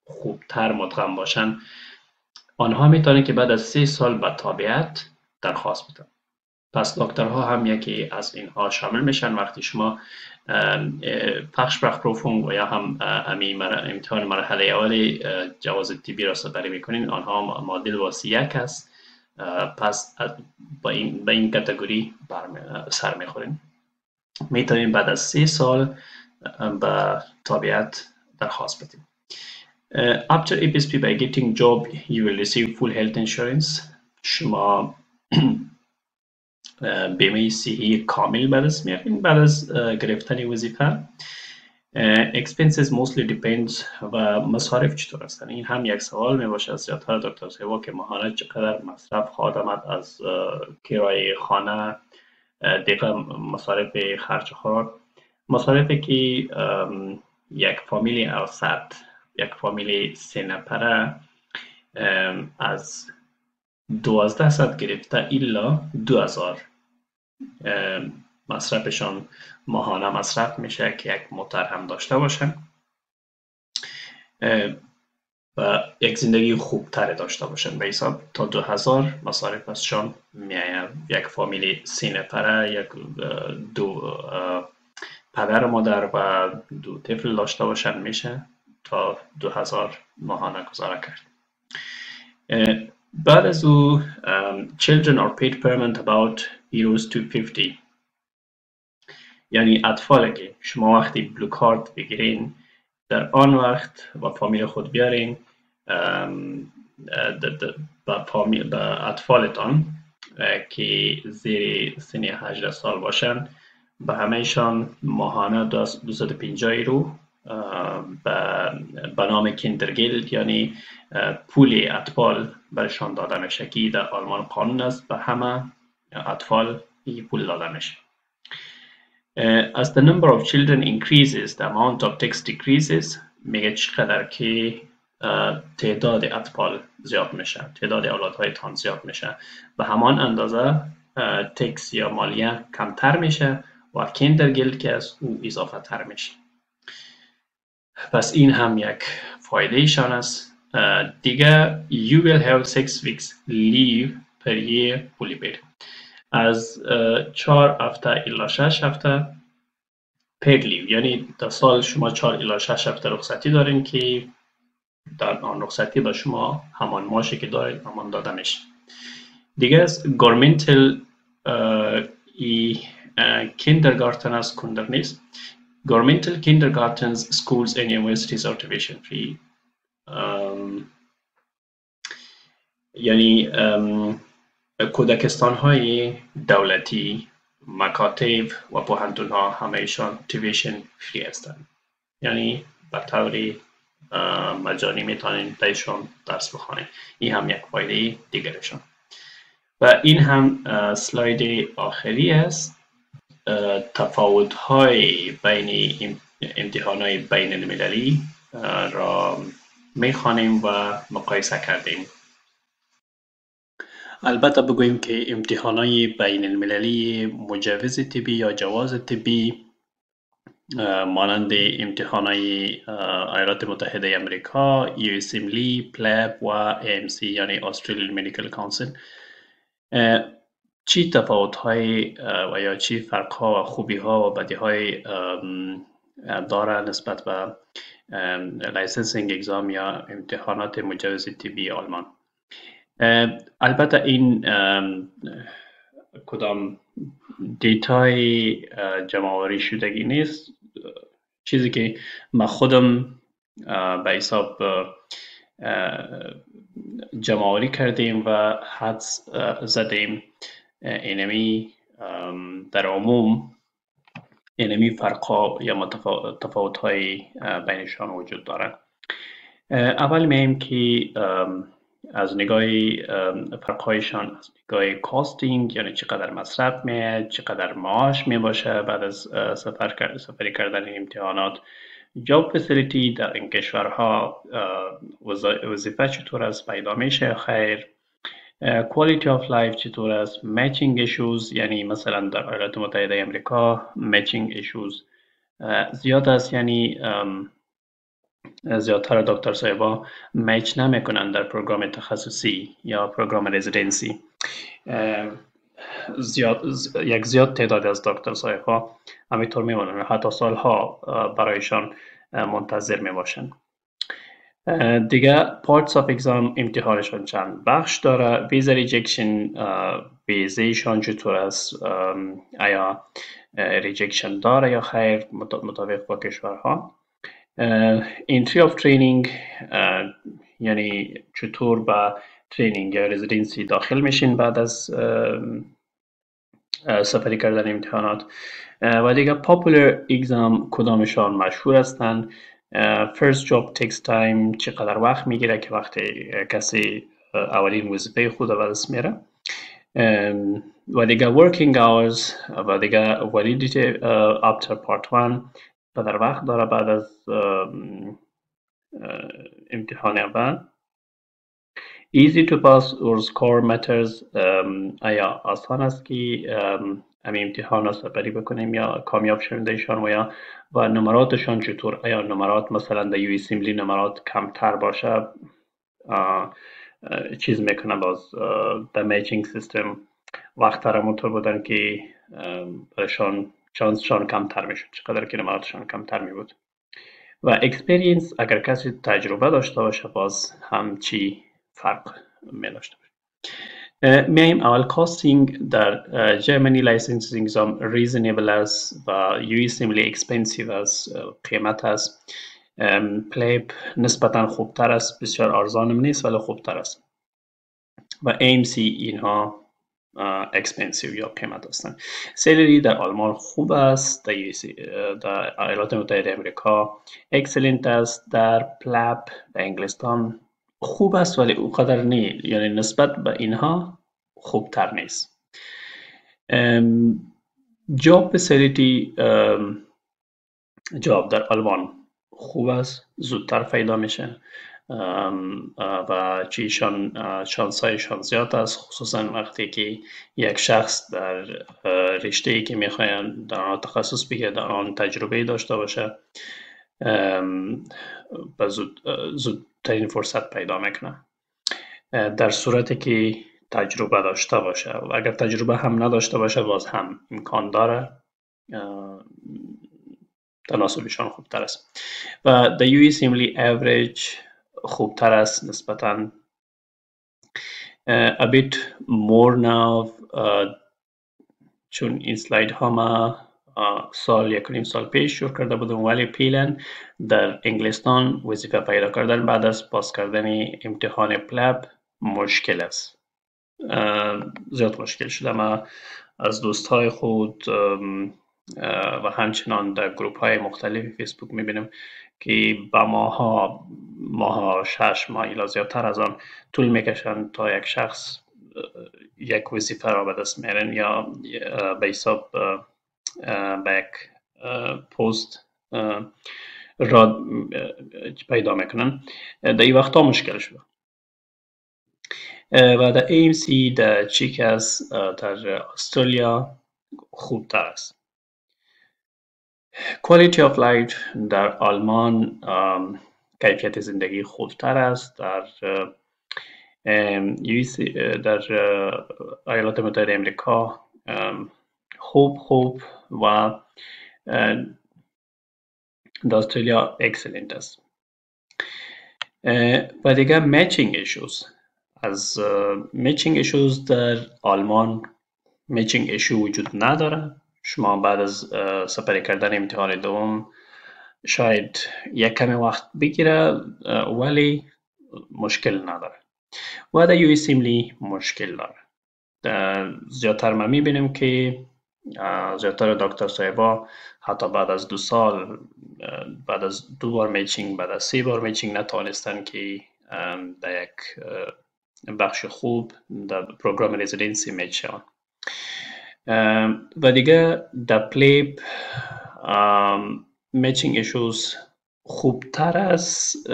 خوبتر مدغم باشند، آنها میتونن که بعد از 3 سال به تابعیت درخواست بدن. پس دکترها هم یکی از اینها شامل میشن. وقتی شما Fachsprachprüfung و یا هم امتحان مرحله اول جواز طبی را سپری میکنین، آنها معادل با C1 است. پس به این کاتگوری سر میخورین. میتونین بعد از 3 سال به تابعیت درخواست بدین. After EPSP by getting job you will receive full health insurance. شما بیمه صحی کامل به دست میارین بعد از گرفتن وظیفه. Expenses mostly depends و مصارف چطور هستن؟ این هم یک سوال می باشه از زیادتر دکتر صاحبا که ماهانه چقدر مصرف خواهد آمد از کرایه خانه، دیگه مصارف خرج خوراک. مصارفی که یک فامیل اوسط، یک فامیل 3 نفره از 1200 گرفته الا 2000 مصرفشان ماهانه مصرف میشه که یک موتر هم داشته باشن و یک زندگی خوبتر داشته باشن. به حساب تا 2000 مصارف ازشان میآید. یک فامیل 3 نفره، یک دو پدر و مادر و 2 طفل داشته باشن میشه تا 2000 ماهانه گذاره کرد. بعد از او children are paid permanent about euros 250. یعنی اطفال که شما وقتی بلو کارت بگیرین در آن وقت با فامیل خود بیارین با اطفالتان که زیر سن 18 سال باشن به همهشان ماهانه 250 یورو به نام کیندرگیلد یعنی پول اطفال برشان داده میشه که در آلمان قانون است به همه اطفال این پول داده میشه. As the number of children increases, the amount of tax decreases. میگه چقدر که تعداد اطفال زیاد میشه، تعداد اولادهای تان زیاد میشه، به همان اندازه تکس یا مالیه کمتر میشه و کیندرگیلد که از او اضافه تر میشه. پس این هم یک فایده ایشان است. دیگه you will have 6 weeks leave per year fully paid. از 4 هفته الی 6 هفته paid leave، یعنی در سال شما 4 الی 6 هفته رخصتی دارین که در آن رخصتی به شما همان معاشی که دارید همان داده میشه. دیگه از governmental kindergarten از کندر نیست. Governmental kindergartens, schools and universities are tuition free. یعنی کودکستان های دولتی، مکاتب و پوهنتون ها همهشان tuition free هستند. یعنی به طور مجانی میتونین بهشون درس بخوانید. این هم یک فایده دیگرشون. و این هم سلاید آخری است. تفاوت های بین امتحان های بین المللی را میخوانیم و مقایسه کردیم. البته بگوییم که امتحانات بین المللی مجوز طبی یا جواز طبی مانند امتحانات ایالات متحده امریکا، یو اسملی، پلب و AMC یعنی استرالیان مدیکال کانسل چی تفاوت های و یا چی فرق ها و خوبی ها و بدی های داره نسبت به لایسنسینگ اگزام یا امتحانات مجوز طبی آلمان؟ البته این کدام دیتای جمع‌آوری شدگی نیست. چیزی که ما خودم به حساب جمع‌آوری کردیم و حدس زدیم اینمی در عموم اینمی فرقا یا تفاوت های بینشان وجود دارد. اول میگیم که از نگاه فرقهایشان از نگاه کاستینگ یعنی چقدر مصرف میاد، چقدر معاش می باشه بعد از سفری کردن امتحانات، جاب فسیلیتی در این کشورها وظیفه چطور است پیدا میشه خیر، کوالیتی آف لایف چطور است، میچینگ ایشوز یعنی مثلا در ایالات متحده امریکا میچینگ ایشوز زیاد است، یعنی زیادتر دکتر صاحبا میچ نمیکنن در پروگرام تخصصی یا پروگرام رزیدنسی. زیاد تعداد از دکتر صاحبا همینطور میمونن حتی سالها برایشان منتظر میباشن. دیگه پارتس آف اگزام امتحانشان چند بخش داره، ویزا ریجکشن ویزایشان چطور است، آیا ریجکشن داره یا خیر مطابق با کشورها. entry of training یعنی چطور با ترینینگ یا رزیدنسی داخل میشین بعد از سفری کردن امتحانات. و دیگه popular exam کدامشان مشهور هستند، first job takes time چقدر وقت میگیره که وقتی کسی اولین وظیفه خود به دست میاره، و دیگه working hours و دیگه validity after part 1 در وقت داره بعد از امتحان اول. easy to pass or score matters آیا آسان است که همین امتحان سپری بکنیم یا کامیاب شوندهشان و نمراتشان چطور، آیا نمرات مثلا در یو اسمبلی نمرات کمتر باشه چیز میکنه باز در میچینگ سیستم وقت ترمونطور بودن که برشان چانسشان کمتر میشد چقدر که نمراتشان کمتر میبود. و اکسپریانس اگر کسی تجربه داشته باشه باز هم چی فرق می داشته باشه. میایم اول کاستینگ در جرمنی لایسنسینگ اگزام ریزنیبل است و یو اسمبلی اکسپنسیو است، قیمت است. پلیب نسبتا خوبتر است، بسیار ارزانم نیست ولی خوبتر است. و AMC اینها اکسپنسیو یا قیمت هستند. سلری در آلمان خوب است، در ایالات متحده امریکا اکسلنت است، در پلب در انگلستان خوب است ولی اونقدر نیست، یعنی نسبت به اینها خوبتر نیست. جاب فسیلیتی جاب در آلمان خوب است، زودتر پیدا میشه و چیشان شانسایشان زیاد است، خصوصا وقتی که یک شخص در رشته ای که میخواین در آن تخصص بگیره در آن تجربه داشته باشه و زودترین فرصت پیدا میکنه. در صورتی که تجربه داشته باشه و اگر تجربه هم نداشته باشه باز هم امکان داره تناسبشان خوبتر است. و در یو اسمبلی اوریج خوبتر است نسبتاً a bit more now چون این سلاید ها ما یک و نیم سال پیش شروع کرده بودم ولی پیلن در انگلستان وظیفه پیدا کردن بعد از پاس کردن امتحان پلب مشکل است، زیاد مشکل شده. ما از دوستهای خود و همچنان در گروپ های مختلف فیسبوک میبینیم که با ماها 6 ماه یا زیادتر از آن طول میکشن تا یک شخص یک وظیفه را به دست میارن یا به حساب به یک پست را پیدا میکنن. در این وقتا مشکل شده. و در AMC در چیکس در استرالیا خوبتر است. Quality of life در آلمان کیفیت زندگی خوبتر است. در ایالات متحده امریکا خوب و در استرالیا اکسلنت است. و دیگه میچینگ ایشوز. از میچینگ ایشوز در آلمان میچینگ ایشو وجود نداره. شما بعد از سپری کردن امتحان دوم شاید یک کمی وقت بگیره ولی مشکل نداره. و در یو سیملی مشکل داره. زیادتر ما میبینیم که زیادتر دکتر صاحبا حتی بعد از 2 سال، بعد از 2 بار میچینگ، بعد از 3 بار میچینگ نتوانستن که در یک بخش خوب در پروگرام رزیدنسی میچ شوند. و دیگه در پلیب میچینگ ایشوز خوبتر است.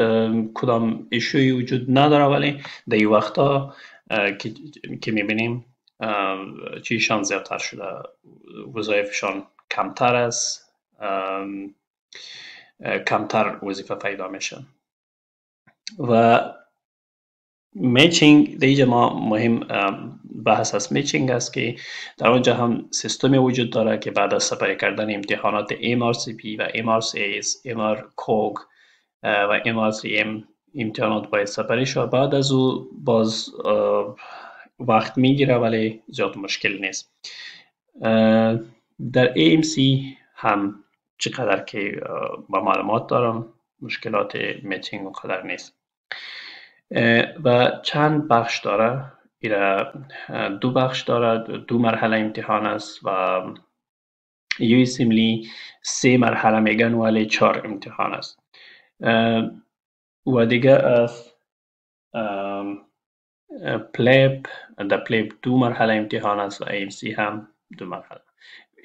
کدام ایشوی وجود نداره ولی در این وقتا که میبینیم چیشان زیادتر شده، وظایفشان کمتر است، کمتر وظیفه پیدا میشن. و میچینگ در اینجا ما مهم بحث از میچینگ است که در آنجا هم سیستمی وجود داره که بعد از سپری کردن امتحانات MRCP و MRCAS، MRCOG و MRCM امتحانات باید سپری شود. بعد از او باز وقت میگیره ولی زیاد مشکل نیست. در AMC هم چقدر که با معلومات دارم مشکلات میچینگ اونقدر نیست. و چند بخش داره. ایره 2 بخش داره، 2 مرحله امتحان است و یو سیملی 3 مرحله میگن ولی 4 امتحان است. و دیگه از پلیب، در پلیب 2 مرحله امتحان است و AMC هم 2 مرحله.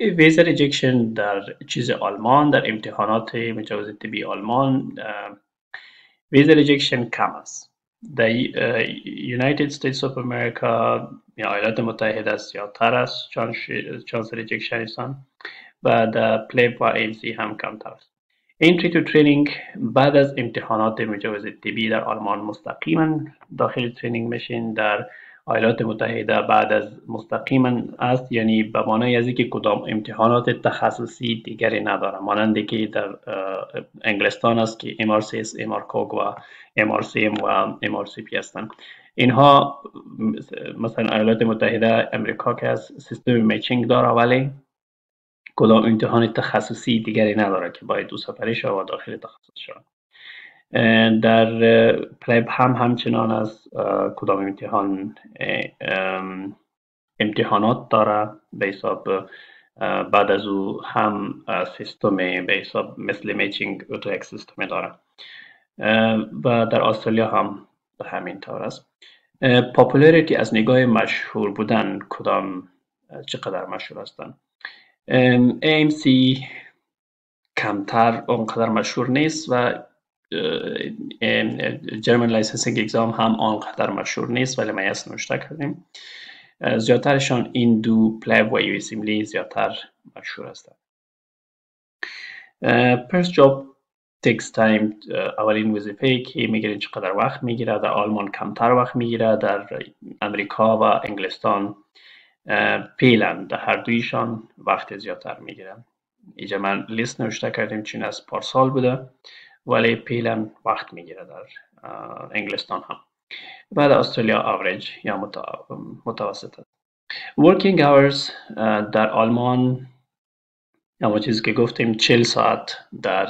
ویزا ریجکشن در چیز آلمان، در امتحانات مجوز طبی آلمان ویزا ریجکشن کم است. در یونایتد استیتس اف امریکا یا ایالات متحده زیادتر است چانس ریجکشن ایشان و در پلیب و AMC هم کمتر است. entry to training بعد از امتحانات مجوز طبی در آلمان مستقیما داخل ترینینگ میشین. در ایالات متحده بعد از مستقیما است، یعنی به معنای از اینکه کدام امتحانات تخصصی دیگری نداره، مانند که در انگلستان است که MRCS، MRCOG و MRCM و MRCP هستند. اینها مثلا ایالات متحده امریکا که از سیستم میچینگ داره ولی کدام امتحان تخصصی دیگری نداره که باید 2 سپری شود و داخل تخصص شود. در پلیب هم همچنان از کدام امتحانات داره به حساب بعد از او هم سیستم به حساب مثل میچینگ اوتو یک سیستم داره و در استرالیا هم به همین طور است. پاپولاریتی از نگاه مشهور بودن کدام چقدر مشهور هستند؟ AMC کمتر اونقدر مشهور نیست و جرمن لایسنسینگ اگزام هم آنقدر مشهور نیست ولی ما یست نوشته کردیم. زیادترشان این 2 پلیب و یو سیملی زیادتر مشهور هستند. first job takes time. اولین وظیفه که میگیرین چقدر وقت میگیره؟ در آلمان کمتر وقت میگیره، در امریکا و انگلستان پیلن در هر دویشان وقت زیادتر میگیرن. اینجا من لیست نوشته کردیم چین از پارسال بوده ولی پیلن وقت میگیره در انگلستان هم. بعد استرالیا آوریج یا متوسط است. working hours در آلمان اما چیزی که گفتیم 40 ساعت در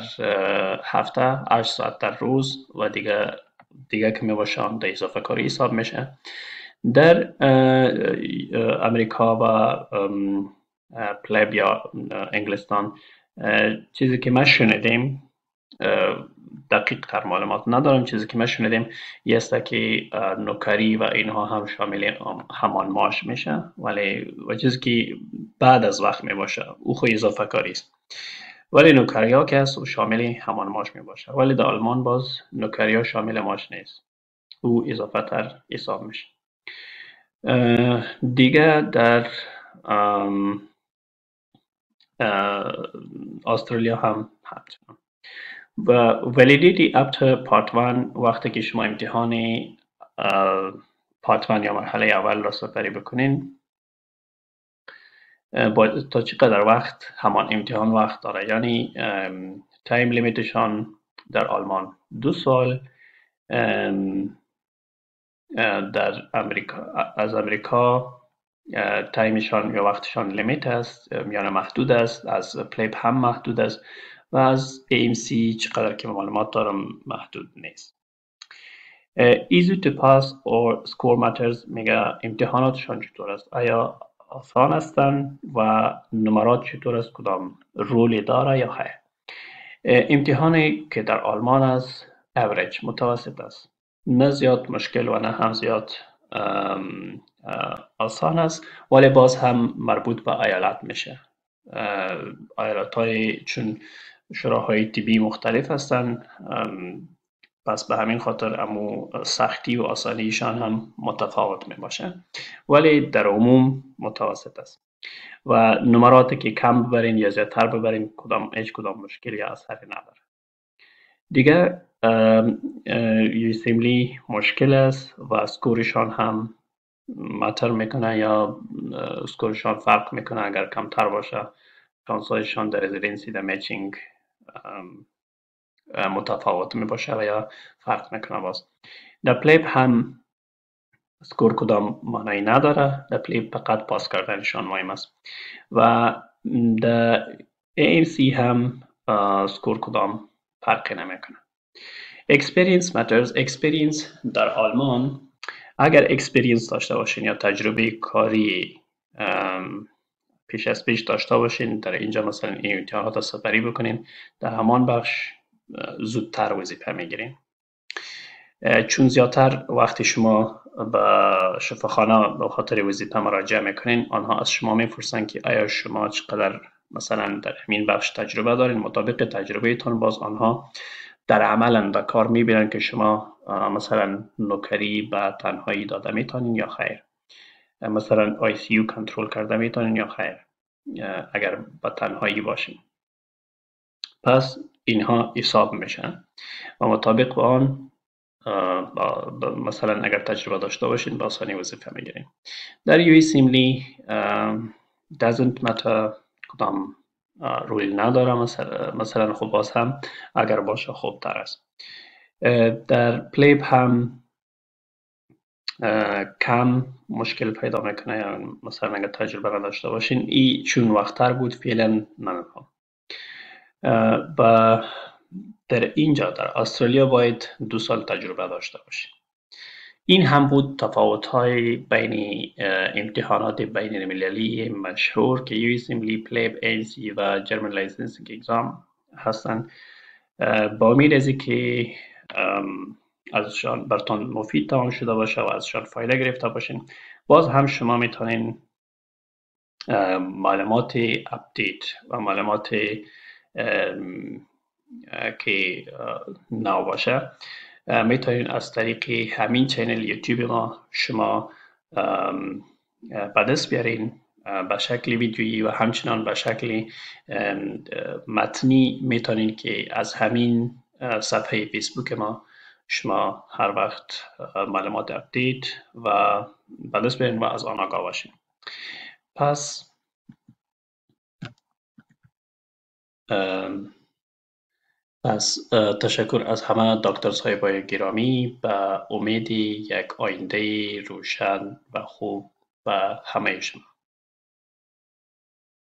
هفته، 8 ساعت در روز و دیگه که میباشم در اضافه کاری حساب میشه. در امریکا و پلیب یا انگلستان چیزی که ما شنیدیم، دقیق تر معلومات ندارم، چیزی که ما شنیدیم یه است که نوکری و اینها هم شامل همان معاش میشه ولی و چیزی که بعد از وقت میباشه او خود اضافه کاری است. ولی نوکری ها که هست او شامل همان معاش میباشه ولی در آلمان باز نوکری ها شامل معاش نیست، او اضافه تر حساب میشه. دیگه در استرالیا هم همچنان. و validaity after part 1 وقتی که شما امتحان part 1 یا مرحله اول را سپری بکنین تا چقدر وقت همان امتحان وقت داره، یعنی تایم لیمیتشان در آلمان 2 سال، در امریکا از امریکا تایمشان یا وقتشان لیمیت است، یعنی محدود است، از پلیپ هم محدود است و از AMC چقدر که معلومات دارم محدود نیست. easy to pass or score matters میگه امتحاناتشان چطور است، آیا آسان هستند و نمرات چطور است، کدام رولی داره یا خیر. امتحانی که در آلمان است average متوسط است، نه زیاد مشکل و نه هم زیاد آسان است، ولی باز هم مربوط به ایالت میشه. ایالت های چون شوراهای طبی مختلف هستند، پس به همین خاطر امو سختی و آسانیشان هم متفاوت می باشه، ولی در عموم متوسط است و نمراتی که کم ببرین یا زیادتر ببرین هیچ کدام مشکلی یا اثری نداره. دیگه USMLE مشکل است و اسکورشان هم ماتر میکنه یا اسکورشان فرق میکنه، اگر کمتر باشه شانسایشان در رزیدنسی در میچینگ متفاوت می باشه و یا فرق میکنه. باز در پلیپ هم اسکور کدام معنی نداره، در پلیپ فقط پاس کردنشان مهم است و در AMC هم اسکور کدام فرقی نمیکنه. Experience matters. Experience در آلمان اگر experience داشته باشین یا تجربه کاری پیش از پیش داشته باشین، در اینجا مثلا این امتحانات سپری بکنین، در همان بخش زودتر وظیفه میگیرین، چون زیادتر وقتی شما به شفاخانه به خاطر وظیفه مراجعه میکنین، آنها از شما میپرسن که آیا شما چقدر مثلا در همین بخش تجربه دارین. مطابق تجربه تون باز آنها در عمل در کار میبینن که شما مثلا نوکری به تنهایی داده میتونین یا خیر، مثلا ICU کنترل کرده میتونین یا خیر اگر به تنهایی باشین. پس اینها حساب میشن و مطابق با آن مثلا اگر تجربه داشته باشین با آسانی وظیفه میگیرین. در USMLE doesn't matter کدام روی نداره، مثلا خب باز هم اگر باشه خوب تر است. در پلیپ هم کم مشکل پیدا میکنه، یعنی مثلا اگر تجربه نداشته باشین، ای چون وقتتر بود فعلا نمیخوام. و در اینجا در استرالیا باید 2 سال تجربه داشته باشین. این هم بود تفاوت‌های بین امتحانات بین المللی مشهور که USMLE، PLAB، ANSI و German Licensing Exam هستند. با امید از که ازشان براتون مفید تمام شده باشه و ازشان فایده گرفته باشین. باز هم شما میتونین معلومات اپدیت و معلومات که نو باشه میتونین از طریق همین چینل یوتیوب ما شما به دست بیارین به شکل ویدیویی و همچنان به شکل متنی. میتونین که از همین صفحه فیسبوک ما شما هر وقت معلومات اپدیت و به دست بیارین و از آن آگاه باشین. پس تشکر از همه دکتر صاحبای گرامی، به امید یک آینده روشن و خوب و همه شما.